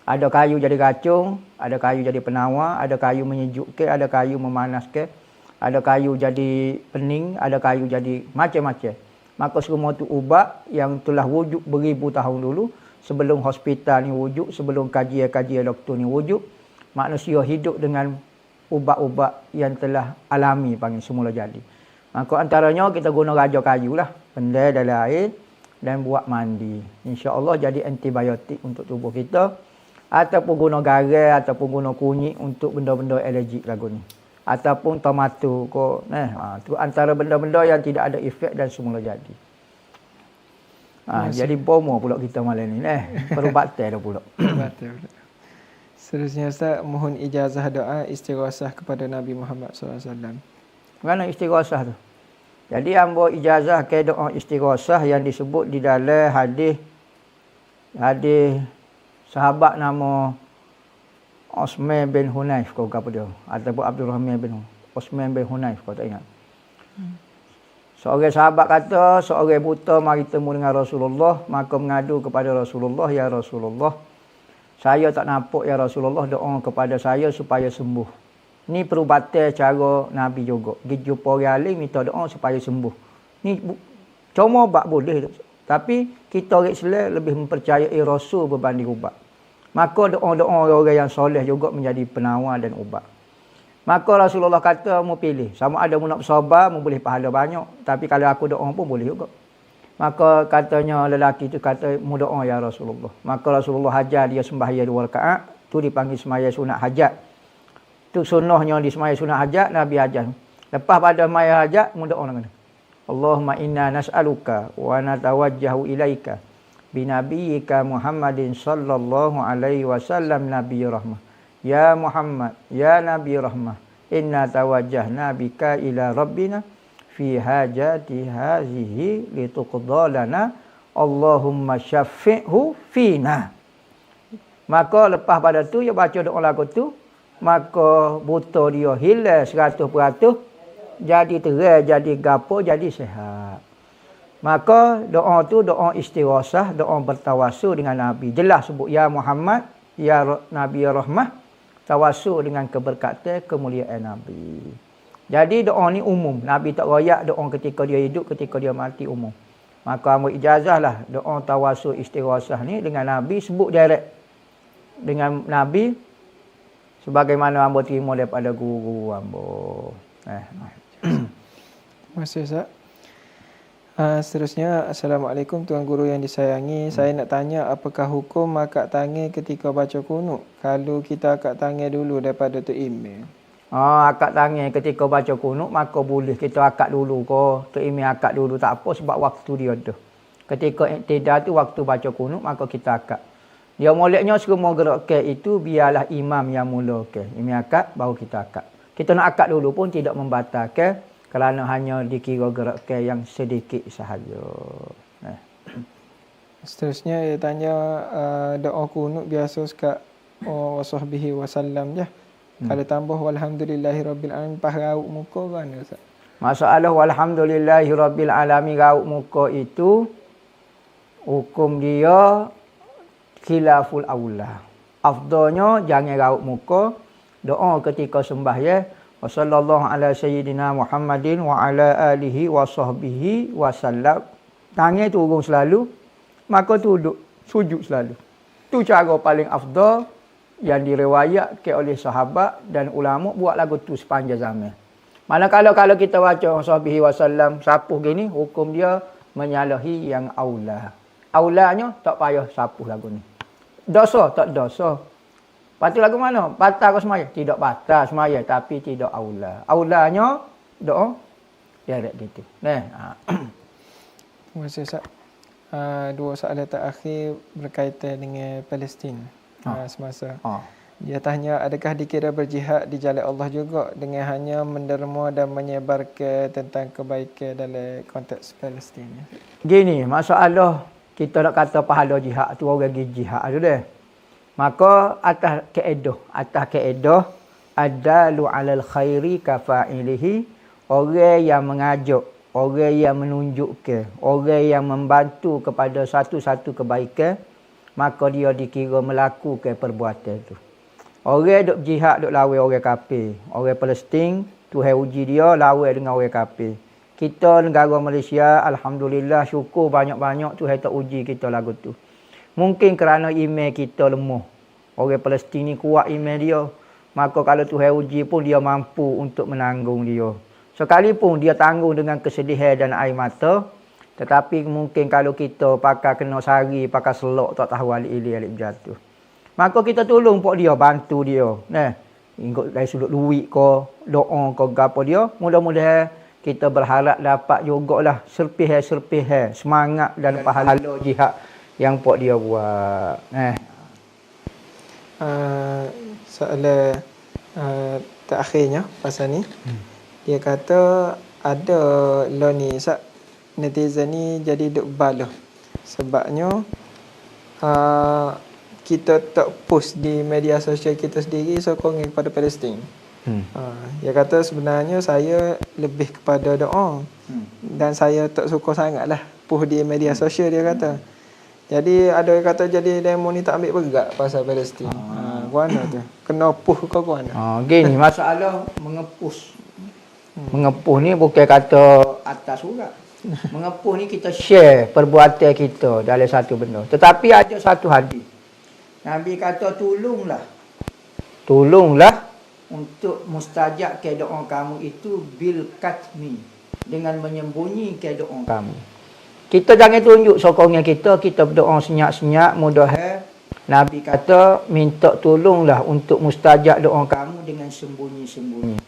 S2: Ada kayu jadi racun, ada kayu jadi penawar, ada kayu menyejukkan, ada kayu memanaskan, ada kayu jadi pening, ada kayu jadi macam-macam. Maka semua tu ubat yang telah wujud beribu tahun dulu, sebelum hospital ni wujud, sebelum kajian-kajian doktor ni wujud, manusia hidup dengan ubat-ubat yang telah alami panggil semula jadi. Maka antaranya kita guna raja kayu lah, benda dalam air dan buat mandi. InsyaAllah jadi antibiotik untuk tubuh kita. Ataupun guna garam, ataupun guna kunyit untuk benda-benda alergik lagu ni. Ataupun tomato ko. Tu antara benda-benda yang tidak ada efek dan semula jadi. Jadi bomo pula kita malam ni. Perubatan dah pula.
S1: Perubatan pula. Seterusnya Ustaz, mohon ijazah doa istighosah kepada Nabi Muhammad SAW.
S2: Mana istighosah tu? Jadi hamba ijazah ke doa istighosah yang disebut di dalam hadis sahabat nama Osman bin Hunayf kau apa dia? Ataupun Abdul Rahman bin Osman bin Hunayf kau tak ingat? Seorang sahabat kata, seorang buta mari temu dengan Rasulullah, maka mengadu kepada Rasulullah, ya Rasulullah, saya tak nampak ya Rasulullah, doa kepada saya supaya sembuh. Ni perubatan cara Nabi juga. Pergi jumpa orang alim minta doa supaya sembuh. Ni cuma ubat boleh. Tapi kita orang Islam lebih mempercayai Rasul berbanding ubat. Maka doa-doa orang yang soleh juga menjadi penawar dan ubat. Maka Rasulullah kata, mu pilih. Sama ada mu nak bersabar, mu boleh pahala banyak. Tapi kalau aku doa pun boleh juga. Maka katanya lelaki tu kata, mu doa ya Rasulullah. Maka Rasulullah hajar dia sembahyang 2 rakaat. Tu dipanggil sembahyang sunat hajat. Tu sunnahnya di sembahyang sunat hajat, Nabi ajar. Lepas pada sembahyang hajat, mu doa dengan Allahumma inna nas'aluka wa natawajjahu ilaika binabiyyika Muhammadin sallallahu alaihi wasallam nabiyyi rahmah. Ya Muhammad, ya Nabi rahmah, inna tawajjahna bika ila rabbina fi hajati hazihi lituqdalana Allahumma syafi'hu fina. Maka lepas pada tu dia baca doa lagu tu, maka buta dia hilang 100%, jadi terang, jadi gapo, jadi sihat. Maka doa tu doa istighosah, doa bertawasul dengan Nabi. Jelas sebut ya Muhammad, ya Nabi rahmah, tawasul dengan keberkatan kemuliaan Nabi. Jadi doa ni umum. Nabi tak royak doa ketika dia hidup, ketika dia mati umum. Maka ambil ijazah lah doa tawasul istighosah ni dengan Nabi, sebut direct dengan Nabi sebagaimana hamba terima daripada guru hamba.
S1: Terima kasih Ustaz. Seterusnya, Assalamualaikum Tuan Guru yang disayangi. Saya nak tanya, apakah hukum akad tangan ketika baca kunut? Kalau kita akad tangan dulu daripada tu email.
S2: Akad tangan ketika baca kunut, maka boleh kita akad dulu ko. Tu email akad dulu tak apa sebab waktu dia ada. Ketika iktidal tu waktu baca kunut, maka kita akad. Dia moleknya semua gerakkan itu biarlah imam yang mulakan. Email akad baru kita akad. Kita nak akad dulu pun tidak membatalkan kerana hanya dikira gerakkan yang sedikit sahaja.
S1: Seterusnya dia tanya doa kunut biasa sekat wasahbihi wasallam je. Kalau tambah walhamdulillahirabbil alamin pas raut muka kan Ustaz?
S2: Masalah walhamdulillahirabbil alamin raut muka itu hukum dia khilaful aula. Afdalnya jangan raut muka. Doa ketika sembahyang, wa sallallahu ala sayyidina Muhammadin wa ala alihi wa sahbihi wa sallam. Tangan turun selalu, maka duduk sujud selalu. Tu cara paling afdal yang diriwayatkan oleh sahabat dan ulama buat lagu tu sepanjang zaman. Manakala kalau kita baca sahbihi wa sallam sapuh gini, hukum dia menyalahi yang aula. Aulanya tak payah sapuh lagu ni. Dosa tak dosa. Lepas tu lagu mana? Batal ke semaya? Tidak batal semaya, tapi tidak aula. Aulanya doa direct gitu.
S1: Terima kasih Ustaz. Dua soalan terakhir berkaitan dengan Palestin semasa. Dia tanya, adakah dikira berjihad di jalan Allah juga dengan hanya menderma dan menyebarkan tentang kebaikan dalam konteks Palestin?
S2: Gini, masalah kita nak kata pahala jihad tu orang pergi jihad tu deh. Maka atas kaedah adalu alal khairi kafa'ilihi, orang yang mengajak, orang yang menunjukkan, orang yang membantu kepada satu-satu kebaikan, maka dia dikira melakukan perbuatan itu. Orang duk jihad duk lawan orang kafir, orang Palestin, Tuhan uji dia lawan dengan orang kafir. Kita negara Malaysia, alhamdulillah, syukur banyak-banyak Tuhan tak uji kita lagu tu. Mungkin kerana iman kita lemah. Orang Palestin ni kuat iman dia. Maka kalau Tuhan uji pun dia mampu untuk menanggung dia. Sekalipun dia tanggung dengan kesedihan dan air mata. Tetapi mungkin kalau kita pakai kena sari, pakai selok, tak tahu alik-alik jatuh. Maka kita tolong pok dia, bantu dia. Ikut dari sudut duit ke, doa ke, apa dia. Mudah-mudahan kita berharap dapat jugalah serpih-serpih semangat dan pahala jihad yang pok dia buat.
S1: Soalan terakhirnya pasal ni. Dia kata ada lo ni netizen ni jadi duk baloh. Sebabnya kita tak post di media sosial kita sendiri sokongan kepada Palestin. Dia kata sebenarnya saya lebih kepada doa. Dan saya tak suka sangatlah post di media sosial, dia kata. Jadi ada yang kata jadi demo ni tak ambil bergerak pasal Palestin. Guana tu. Kena push ke guana?
S2: Gini, masalah mengepush. Mengepush ni bukan kata atas surat. Mengepush ni kita share perbuatan kita dalam satu benda. Tetapi ada satu hadis. Nabi kata tolonglah untuk mustajab ke doa kamu itu bil katmi, dengan menyembunyikan doa kamu. Kita jangan tunjuk sokongan kita berdoa senyap-senyap, mudah. Nabi kata minta tolonglah untuk mustajab doa kamu dengan sembunyi-sembunyi.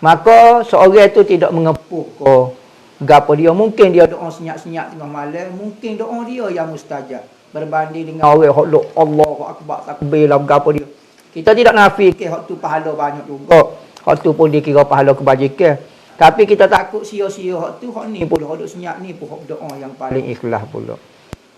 S2: Maka seorang itu tidak mengepuh ke gapo dia, mungkin dia doa senyap-senyap tengah malam, mungkin doa dia yang mustajab berbanding dengan orang hok Allahu akbar takbir lah gapo dia. Kita tidak nafikan hak tu pahala banyak juga. Hak tu pun dikira pahala kebajikan. Tapi kita takut sia-sia hak tu, hak ni pula hak duk senyap ni pun hak doa yang paling ikhlas pula.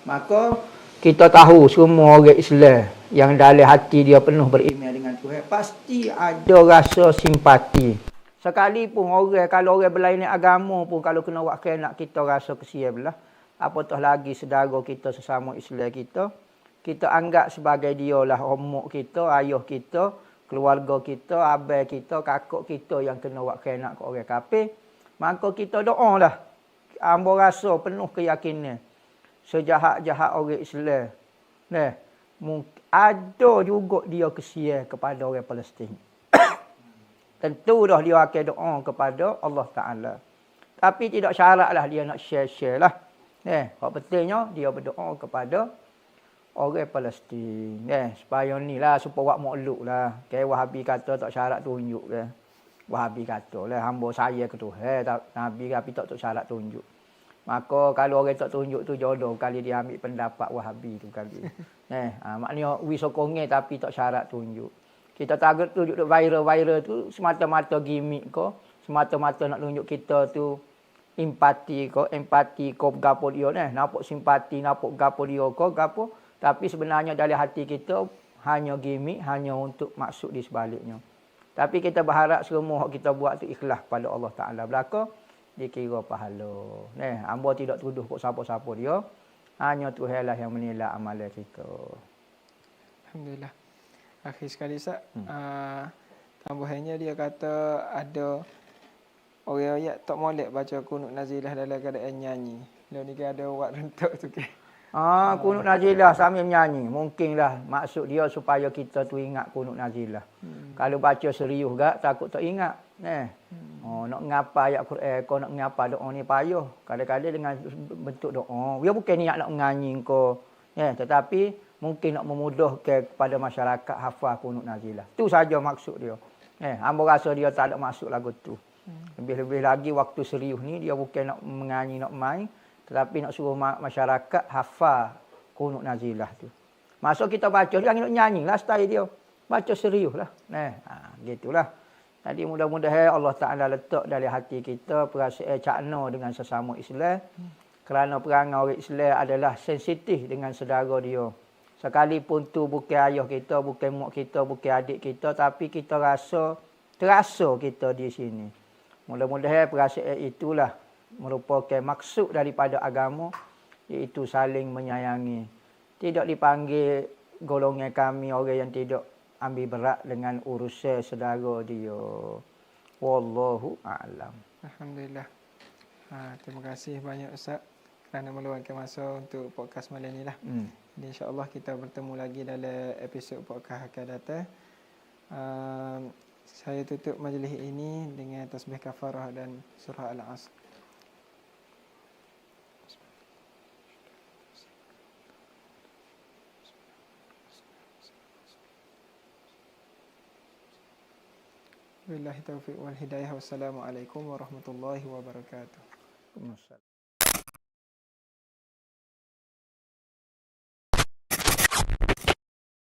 S2: Maka kita tahu semua orang Islam yang dalam hati dia penuh beriman dengan Tuhan pasti ada rasa simpati. Sekalipun kalau orang berlainan agama pun kalau kena buat khianat, kita rasa kesian belah. Apatah lagi saudara kita sesama Islam kita anggap sebagai dia lah omok kita, ayah kita, keluarga kita, abang kita, kakak kita yang kena buat khianat ke orang kafir. Maka kita doa lah. Hamba rasa penuh keyakinan sejahat-jahat orang Islam. Ada juga dia kesian kepada orang Palestin. Tentu dah dia akan doa kepada Allah Ta'ala. Tapi tidak syaratlah dia nak share-share lah. Hak pentingnya dia berdoa kepada orang Palestin. Supaya ni lah, supaya buat makluk lah. Wahabi kata tak syarat tunjuk ke. Wahabi kata lah, hamba saya ke Tuhan. Nabi tapi tak syarat tunjuk. Maka kalau orang tak tunjuk tu jodoh kali dia ambil pendapat Wahabi tu kali. Maknanya sokongan tapi tak syarat tunjuk. Kita target tunjuk viral tu semata-mata gimmick ko, semata-mata nak tunjuk kita tu empati ko gapo dia nampak simpati, nampak gapo dia ko gapo, tapi sebenarnya dalam hati kita hanya gimmick, hanya untuk maksud di sebaliknya. Tapi kita berharap semua yang kita buat tu ikhlas pada Allah Taala belaka dikira pahala. Hamba tidak tuduh kok siapa-siapa dia. Hanya Tuhan lah yang menilai amalan kita.
S1: Alhamdulillah. Akhir sekali tambahannya dia kata ada orang ayat tak molek baca kunut nazilah dalam keadaan nyanyi. Lalu ni ada buat rentak tu ke.
S2: Kunut nazilah sambil menyanyi. Mungkinlah maksud dia supaya kita tu ingat kunut nazilah. Kalau baca serius gak takut tak ingat. Nak ngapa ayat Quran, kau nak ngapa doa ni payah. Kadang-kadang dengan bentuk doa. Dia bukan niat nak menyanyi kau. Tetapi mungkin nak memudahkan kepada masyarakat hafal kunut nazilah. Tu saja maksud dia. Hamba rasa dia tak ada maksud lagu tu. Lebih-lebih lagi waktu serius ni dia bukan nak menyanyi, nak main, tetapi nak suruh masyarakat hafal kunut nazilah tu. Masuk kita baca, jangan nak nyanyi lah style dia. Baca serius lah. Gitulah. Jadi mudah-mudahan Allah Ta'ala letak dalam hati kita perasaan cakna dengan sesama Islam. Kerana perangai orang Islam adalah sensitif dengan saudara dia. Sekalipun tu bukan ayah kita, bukan mak kita, bukan adik kita, tapi kita terasa kita di sini. Mudah-mudahan perasaan itulah merupakan maksud daripada agama, iaitu saling menyayangi. Tidak dipanggil golongan kami orang yang tidak ambil berat dengan urusan saudara dia. Wallahu a'lam.
S1: Alhamdulillah. Terima kasih banyak Ustaz kerana meluangkan masa untuk podcast malam ni lah. Jadi insya-Allah kita bertemu lagi dalam episod podcast akan datang. Saya tutup majlis ini dengan tasbih kafarah dan surah Al-Asr. Billahi taufiq wal hidayah. Wassalamualaikum warahmatullahi wabarakatuh.